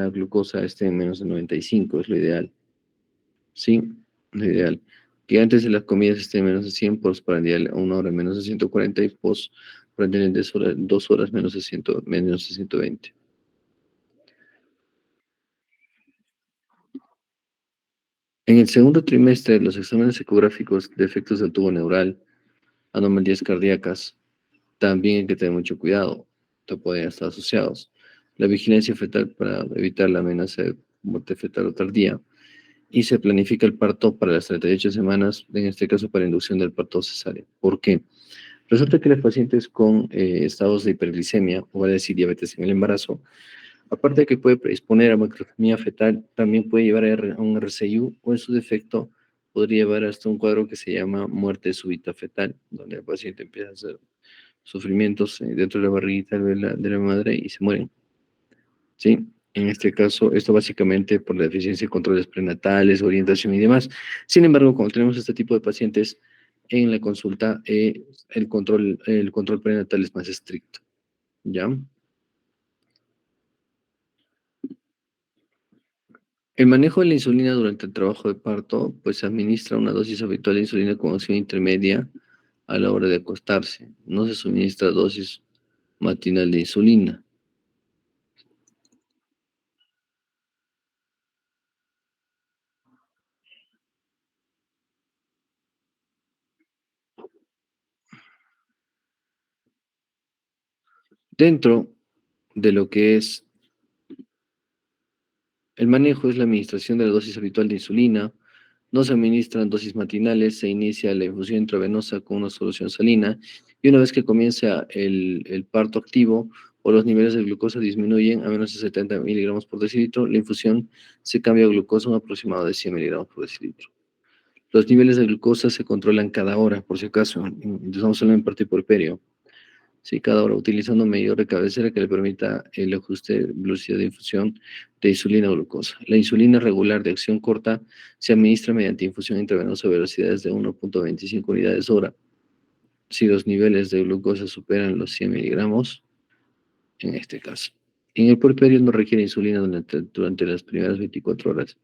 glucosa esté en menos de 95, es lo ideal. Sí, lo ideal. Que antes de las comidas esté en menos de 100, postprandial a 1 hora menos de 140 y postprandial en 2 horas menos de 120. En el segundo trimestre, los exámenes ecográficos de efectos del tubo neural, anomalías cardíacas, también hay que tener mucho cuidado, te pueden estar asociados. La vigilancia fetal para evitar la amenaza de muerte fetal o tardía. Y se planifica el parto para las 38 semanas, en este caso para inducción del parto cesárea. ¿Por qué? Resulta que los pacientes con estados de hiperglicemia, o vale decir diabetes en el embarazo, Aparte de que puede predisponer a macrotomía fetal, también puede llevar a un RCIU o en su defecto podría llevar hasta un cuadro que se llama muerte súbita fetal, donde el paciente empieza a hacer sufrimientos dentro de la barriguita de la madre y se mueren. ¿Sí? En este caso, esto básicamente por la deficiencia de controles prenatales, orientación y demás. Sin embargo, cuando tenemos este tipo de pacientes en la consulta, el control prenatal es más estricto. ¿Ya? El manejo de la insulina durante el trabajo de parto, pues se administra una dosis habitual de insulina con acción intermedia a la hora de acostarse. No se suministra dosis matinal de insulina. Dentro de lo que es el manejo es la administración de la dosis habitual de insulina. No se administran dosis matinales, se inicia la infusión intravenosa con una solución salina y una vez que comienza el parto activo o los niveles de glucosa disminuyen a menos de 70 miligramos por decilitro, la infusión se cambia a glucosa a un aproximado de 100 miligramos por decilitro. Los niveles de glucosa se controlan cada hora, por si acaso. Estamos hablando en parte puerperio. Sí, cada hora utilizando un medidor de cabecera que le permita el ajuste de velocidad de infusión de insulina o glucosa. La insulina regular de acción corta se administra mediante infusión intravenosa a velocidades de 1.25 unidades hora. Si los niveles de glucosa superan los 100 miligramos, en este caso. En el puerperio no requiere insulina durante las primeras 24 horas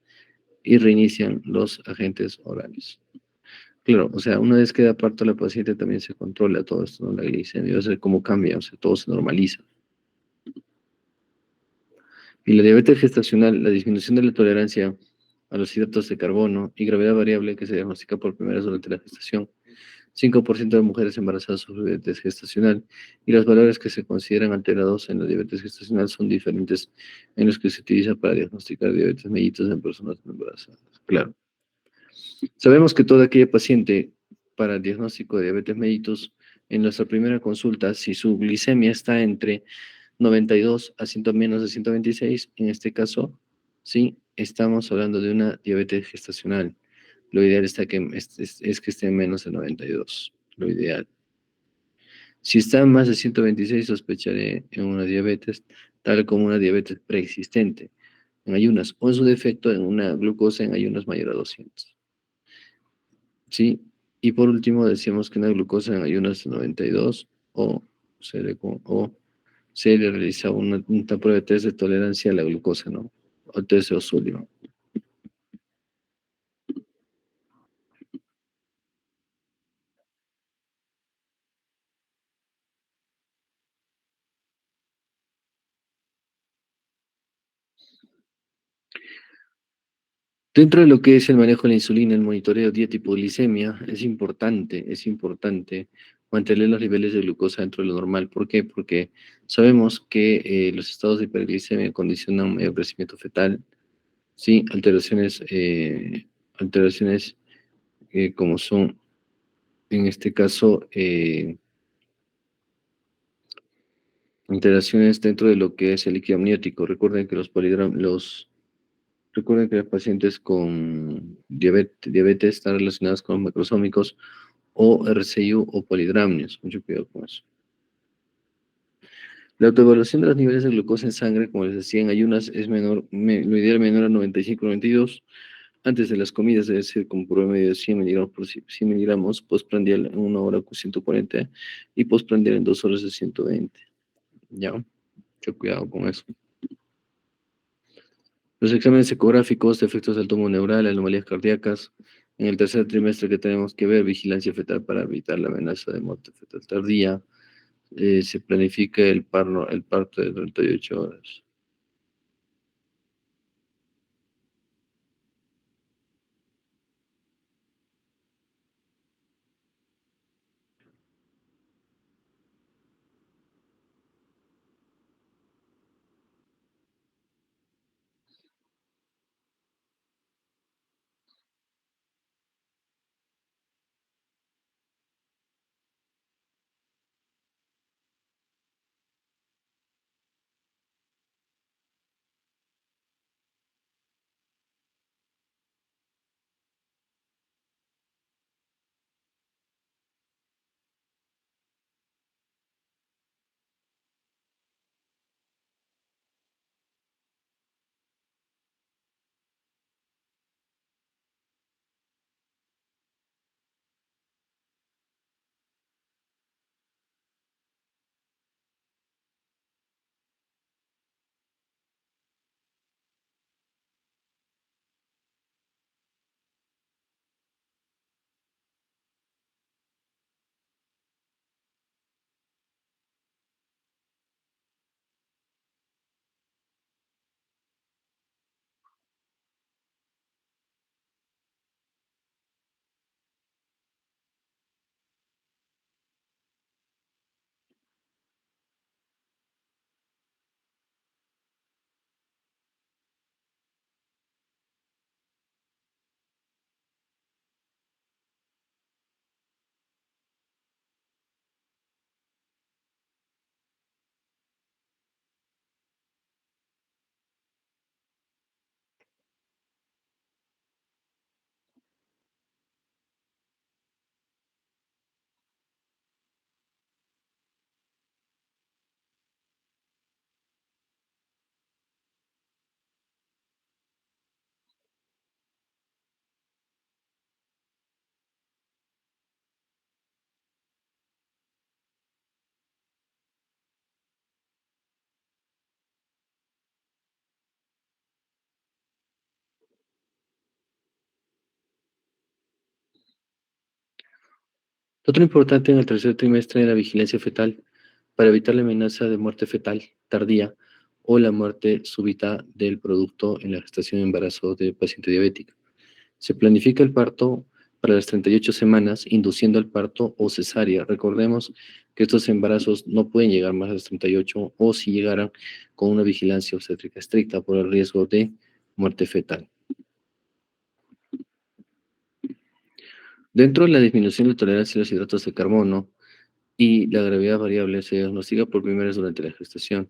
y reinician los agentes orales. Claro, o sea, una vez que da parto la paciente también se controla todo esto, ¿no? La glicemia, o sea, cómo cambia, o sea, todo se normaliza. Y la diabetes gestacional, la disminución de la tolerancia a los hidratos de carbono y gravedad variable que se diagnostica por primera vez durante la gestación. 5% de mujeres embarazadas sufren diabetes gestacional y los valores que se consideran alterados en la diabetes gestacional son diferentes en los que se utiliza para diagnosticar diabetes mellitus en personas no embarazadas. Claro. Sabemos que toda aquella paciente para el diagnóstico de diabetes mellitus, en nuestra primera consulta, si su glicemia está entre 92 a 100 menos de 126, en este caso, sí, estamos hablando de una diabetes gestacional. Lo ideal es que esté en menos de 92, lo ideal. Si está en más de 126, sospecharé en una diabetes, tal como una diabetes preexistente, en ayunas, o en su defecto, en una glucosa en ayunas mayor a 200. ¿Sí? Y por último, decíamos que una glucosa en ayunas de 92 o se le realiza una prueba de test de tolerancia a la glucosa, ¿no? O test de Osulio. Dentro de lo que es el manejo de la insulina, el monitoreo dieta hipoglicemia, es importante mantener los niveles de glucosa dentro de lo normal. ¿Por qué? Porque sabemos que los estados de hiperglicemia condicionan un mayor crecimiento fetal, ¿sí? Alteraciones como son, en este caso, alteraciones dentro de lo que es el líquido amniótico. Recuerden que los pacientes con diabetes están relacionados con macrosómicos o RCIU o polidramnios. Mucho cuidado con eso. La autoevaluación de los niveles de glucosa en sangre, como les decía, en ayunas es menor, lo ideal menor a 95-92. Antes de las comidas debe ser con promedio de 100 miligramos por 100 miligramos, postprandial en una hora con 140 y postprandial en 2 horas de 120. Ya, mucho cuidado con eso. Los exámenes ecográficos de efectos del tumor neural, anomalías cardíacas. En el tercer trimestre que tenemos que ver, vigilancia fetal para evitar la amenaza de muerte fetal tardía. Se planifica el parto de 38 horas. Otro importante en el tercer trimestre es la vigilancia fetal para evitar la amenaza de muerte fetal tardía o la muerte súbita del producto en la gestación y embarazo de paciente diabético. Se planifica el parto para las 38 semanas, induciendo el parto o cesárea. Recordemos que estos embarazos no pueden llegar más a las 38 o si llegaran con una vigilancia obstétrica estricta por el riesgo de muerte fetal. Dentro de la disminución de tolerancia a los hidratos de carbono y la gravedad variable se diagnostica por primera vez durante la gestación.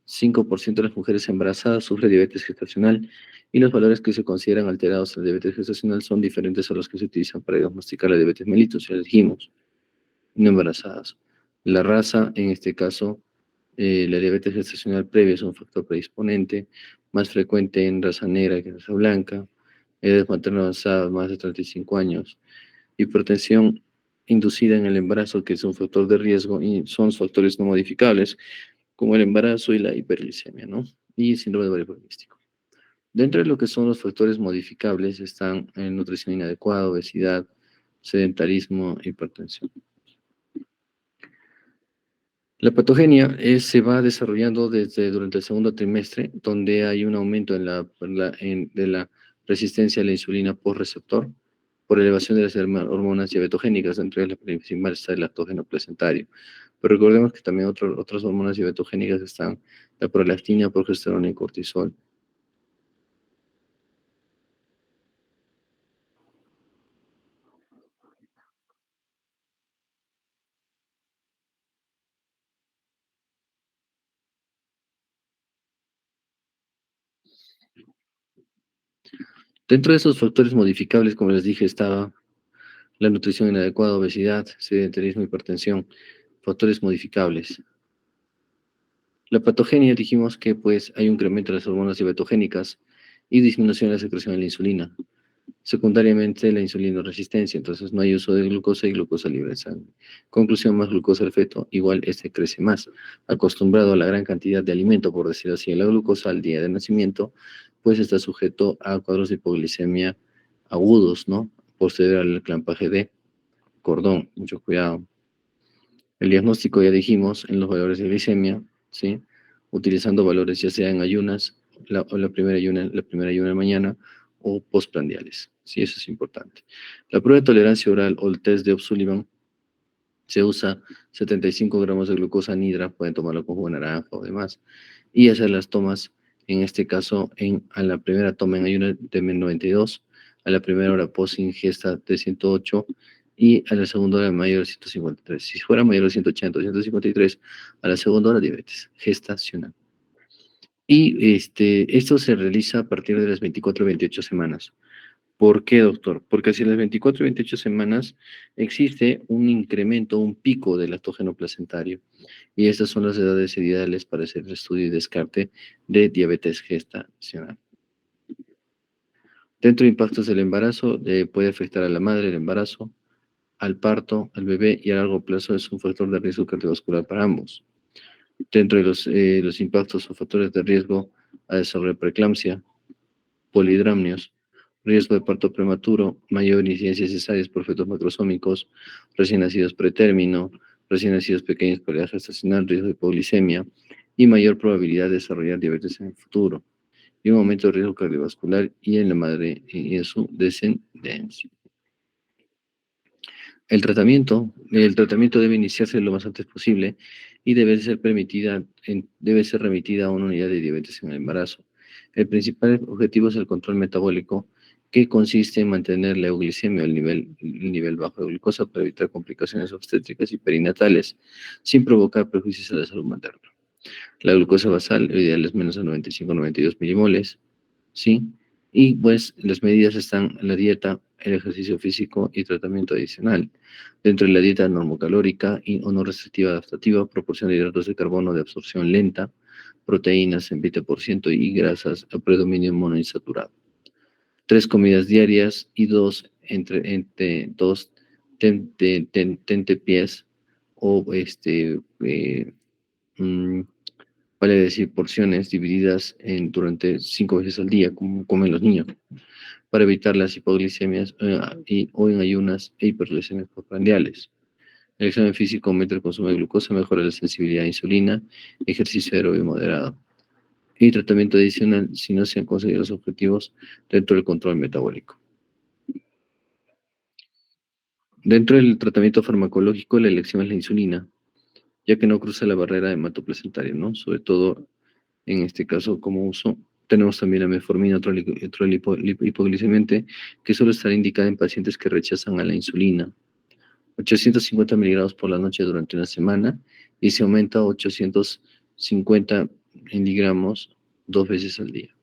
5% de las mujeres embarazadas sufren diabetes gestacional y los valores que se consideran alterados en la diabetes gestacional son diferentes a los que se utilizan para diagnosticar la diabetes mellitus, ya dijimos, no embarazadas. La raza, en este caso, la diabetes gestacional previa es un factor predisponente, más frecuente en raza negra que en raza blanca, edad materna avanzada, más de 35 años, hipertensión inducida en el embarazo, que es un factor de riesgo y son factores no modificables, como el embarazo y la hiperglicemia, ¿no? Y síndrome de ovario poliquístico. Dentro de lo que son los factores modificables están nutrición inadecuada, obesidad, sedentarismo, hipertensión. La patogenia se va desarrollando durante el segundo trimestre, donde hay un aumento de la resistencia a la insulina por receptor, por elevación de las hormonas diabetogénicas, entre ellas la principal está el lactógeno placentario. Pero recordemos que también otras hormonas diabetogénicas están la prolactina, progesterona y cortisol. Dentro de esos factores modificables, como les dije, estaba la nutrición inadecuada, obesidad, sedentarismo, hipertensión, factores modificables. La patogenia, dijimos que pues hay un incremento de las hormonas diabetogénicas y disminución de la secreción de la insulina. Secundariamente, la insulina resistencia, entonces no hay uso de glucosa y glucosa libre de sangre. Conclusión, más glucosa al feto, igual este crece más. Acostumbrado a la gran cantidad de alimento, por decirlo así, la glucosa al día de nacimiento, pues está sujeto a cuadros de hipoglicemia agudos, ¿no? Posterior al clampaje de cordón, mucho cuidado. El diagnóstico ya dijimos en los valores de glicemia, ¿sí? Utilizando valores ya sea en ayunas, la primera ayuna de mañana o postprandiales, ¿sí? Eso es importante. La prueba de tolerancia oral o el test de O'Sullivan se usa 75 gramos de glucosa anhidra, pueden tomarlo con jugo de naranja o demás, y hacer las tomas, en este caso, a la primera toma en ayuno de 92, a la primera hora post ingesta de 108 y a la segunda hora mayor de 153. Si fuera mayor de 180 o 153, a la segunda hora diabetes gestacional. Y esto se realiza a partir de las 24 o 28 semanas. ¿Por qué, doctor? Porque hacia las 24 y 28 semanas existe un incremento, un pico del lactógeno placentario. Y estas son las edades ideales para hacer el estudio y descarte de diabetes gestacional. Dentro de impactos del embarazo, puede afectar a la madre el embarazo, al parto, al bebé y a largo plazo es un factor de riesgo cardiovascular para ambos. Dentro de los impactos o factores de riesgo a desarrollar preeclampsia, polidramnios, riesgo de parto prematuro, mayor incidencia de cesáreas por fetos macrosómicos, recién nacidos pretérmino, recién nacidos pequeños por edad gestacional, riesgo de hipoglicemia y mayor probabilidad de desarrollar diabetes en el futuro, y un aumento de riesgo cardiovascular y en la madre y en su descendencia. El tratamiento debe iniciarse lo más antes posible y debe ser remitida a una unidad de diabetes en el embarazo. El principal objetivo es el control metabólico, que consiste en mantener la euglicemia, el nivel bajo de glucosa, para evitar complicaciones obstétricas y perinatales, sin provocar perjuicios a la salud materna. La glucosa basal, lo ideal es menos de 95-92 milimoles, ¿sí? Y pues las medidas están en la dieta, el ejercicio físico y tratamiento adicional. Dentro de la dieta normocalórica o no restrictiva adaptativa, proporción de hidratos de carbono de absorción lenta, proteínas en 20% y grasas a predominio monoinsaturado. 3 comidas diarias y dos tentepiés o mm, vale decir porciones divididas durante 5 veces al día, como comen los niños, para evitar las hipoglicemias o en ayunas e hiperglicemias postprandiales. El examen físico aumenta el consumo de glucosa, mejora la sensibilidad a insulina, ejercicio aerobio moderado. Y tratamiento adicional si no se han conseguido los objetivos dentro del control metabólico. Dentro del tratamiento farmacológico, la elección es la insulina, ya que no cruza la barrera hematoplacentaria, ¿no? Sobre todo, en este caso, como uso, tenemos también la metformina, otro hipoglicemiante, que solo estará indicada en pacientes que rechazan a la insulina. 850 miligramos por la noche durante una semana y se aumenta a 850 miligramos 2 veces al día.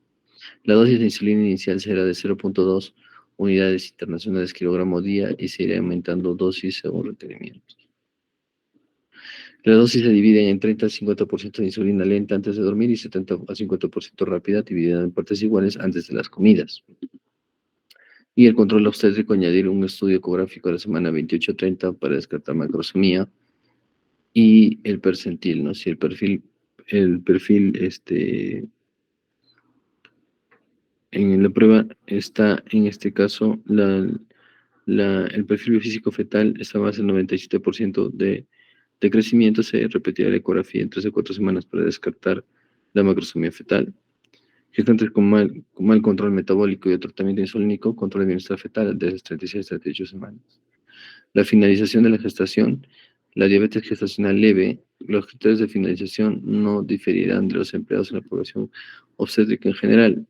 La dosis de insulina inicial será de 0,2 unidades internacionales kilogramo día y se irá aumentando dosis según requerimientos. La dosis se divide en 30 al 50% de insulina lenta antes de dormir y 70 al 50% rápida dividida en partes iguales antes de las comidas. Y el control obstétrico añadir un estudio ecográfico a la semana 28-30 para descartar macrosomía y el percentil, ¿no? Si el perfil en la prueba está, en este caso, el perfil físico fetal está más del 97% de crecimiento, se repetirá la ecografía en 3 o 4 semanas para descartar la macrosomía fetal. Gestantes con mal control metabólico y tratamiento insulínico, control de bienestar fetal de las 36 a 38 semanas. La finalización de la gestación, la diabetes gestacional leve, los criterios de finalización no diferirán de los empleados en la población obstétrica en general.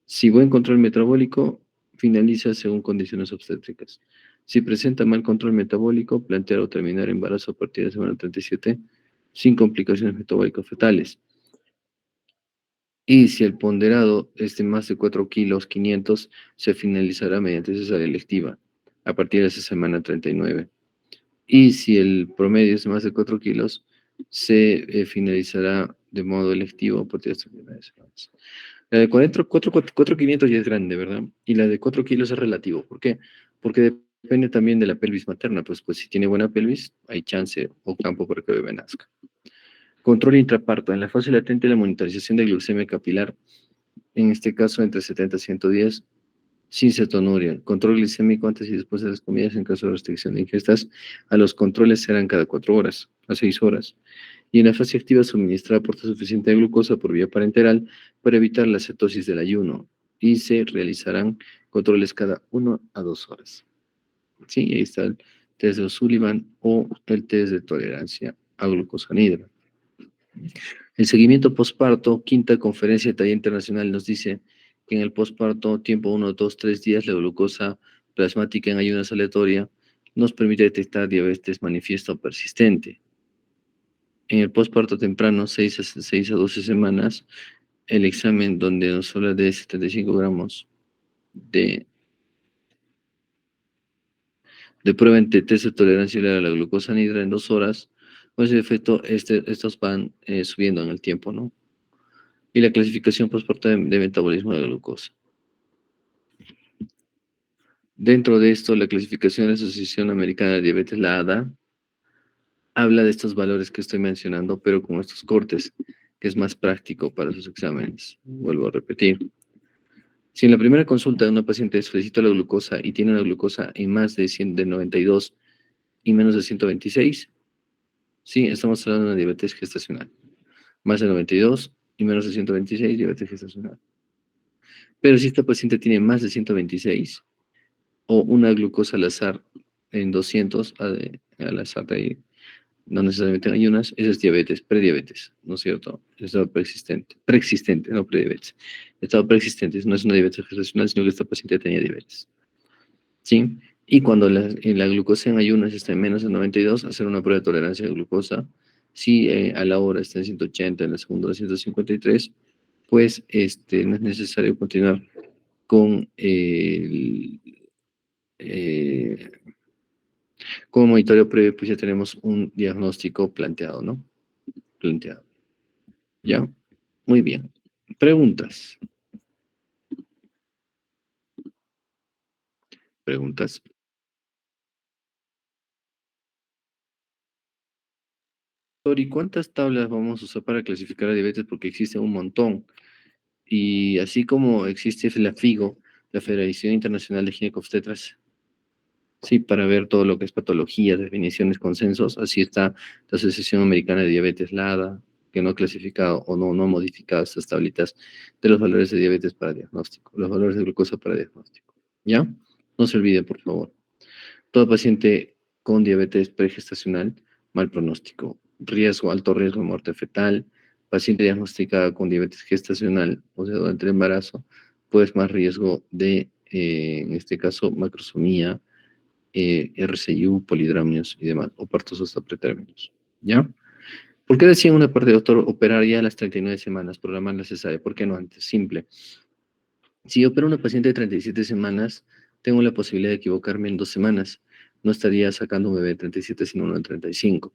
Si buen control metabólico, finaliza según condiciones obstétricas. Si presenta mal control metabólico, plantear o terminar embarazo a partir de semana 37 sin complicaciones metabólicas fetales. Y si el ponderado es de más de 4 kilos 500, se finalizará mediante cesárea electiva a partir de esa semana 39. Y si el promedio es de más de 4 kilos, se finalizará de modo electivo a partir de esta primera semana. La de 4,500 ya es grande, ¿verdad? Y la de 4 kilos es relativo. ¿Por qué? Porque depende también de la pelvis materna. Pues si tiene buena pelvis, hay chance o campo para que el bebé nazca. Control intraparto. En la fase latente, la monitorización de glucemia capilar, en este caso entre 70 y 110, sin cetonuria. Control glicémico antes y después de las comidas en caso de restricción de ingestas. A los controles serán cada 4 horas, a 6 horas. Y en la fase activa suministrar aporte suficiente de glucosa por vía parenteral para evitar la cetosis del ayuno. Y se realizarán controles cada 1 a 2 horas. Sí, ahí está el test de O'Sullivan o el test de tolerancia a glucosa anhidra. El seguimiento posparto, quinta conferencia de talla internacional, nos dice que en el posparto, tiempo 1, 2, 3 días, la glucosa plasmática en ayunas aleatoria nos permite detectar diabetes manifiesta o persistente. En el posparto temprano, 6 a 12 semanas, el examen donde nos habla de 75 gramos de prueba en test de tolerancia a la glucosa anhidra en 2 horas, pues en efecto estos van subiendo en el tiempo, ¿no? Y la clasificación postparto de metabolismo de la glucosa. Dentro de esto, la clasificación de la Asociación Americana de Diabetes, la ADA, habla de estos valores que estoy mencionando, pero con estos cortes, que es más práctico para sus exámenes. Vuelvo a repetir. Si en la primera consulta de una paciente solicita la glucosa y tiene una glucosa en más de 92 y menos de 126, sí, estamos hablando de una diabetes gestacional. Más de 92 y menos de 126, diabetes gestacional. Pero si esta paciente tiene más de 126 o una glucosa al azar en 200, al azar de ahí, no necesariamente en ayunas, esa es diabetes, prediabetes, ¿no es cierto? Estado preexistente, no prediabetes. Estado preexistente, no es una diabetes gestacional, sino que esta paciente tenía diabetes. ¿Sí? Y cuando la glucosa en ayunas está en menos de 92, hacer una prueba de tolerancia de glucosa. Si a la hora está en 180, en la segunda en 153, pues no es necesario continuar con como monitoreo previo, pues ya tenemos un diagnóstico planteado, ¿no? Planteado. ¿Ya? Muy bien. Preguntas. Preguntas. Tori, ¿cuántas tablas vamos a usar para clasificar la diabetes? Porque existe un montón. Y así como existe la FIGO, la Federación Internacional de Ginecobstetras, Sí, para ver todo lo que es patologías, definiciones, consensos. Así está la Asociación Americana de Diabetes, LADA, que no ha clasificado o no ha modificado estas tablitas de los valores de diabetes para diagnóstico, los valores de glucosa para diagnóstico. ¿Ya? No se olvide, por favor. Todo paciente con diabetes pregestacional, mal pronóstico, riesgo, alto riesgo de muerte fetal, paciente diagnosticada con diabetes gestacional, o sea, durante el embarazo, pues más riesgo de, en este caso, macrosomía, RCIU, polidramios y demás, o partos hasta pretérminos. ¿Ya? ¿Por qué decía una parte, doctor, operar ya a las 39 semanas, programar la cesárea? ¿Por qué no antes? Simple. Si yo opero a una paciente de 37 semanas, tengo la posibilidad de equivocarme en 2 semanas. No estaría sacando un bebé de 37, sino uno de 35.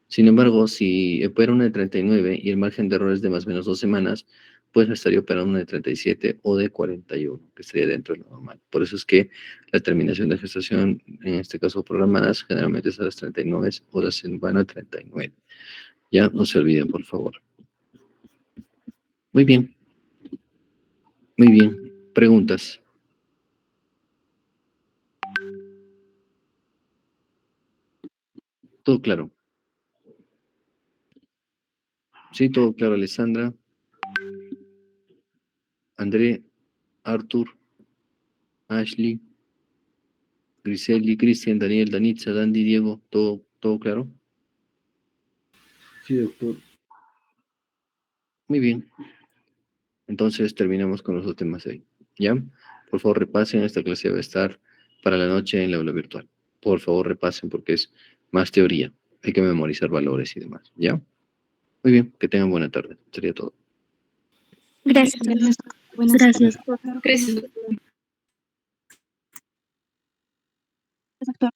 Sin embargo, si opero una de 39 y el margen de error es de más o menos 2 semanas, pues me estaría operando una de 37 o de 41, que estaría dentro de lo normal. Por eso es que la terminación de gestación, en este caso programadas, generalmente es a las 39 o la semana 39. Ya, no se olviden, por favor. Muy bien, muy bien. Preguntas. Todo claro. Sí, todo claro, Alessandra, André, Arthur, Ashley, Griseli, Cristian, Daniel, Danitza, Dandy, Diego, todo claro. Sí, doctor. Muy bien. Entonces terminamos con los dos temas ahí. ¿Ya? Por favor, repasen. Esta clase va a estar para la noche en la aula virtual. Por favor, repasen porque es más teoría. Hay que memorizar valores y demás. ¿Ya? Muy bien. Que tengan buena tarde. Sería todo. Gracias. Gracias. Gracias. Doctor.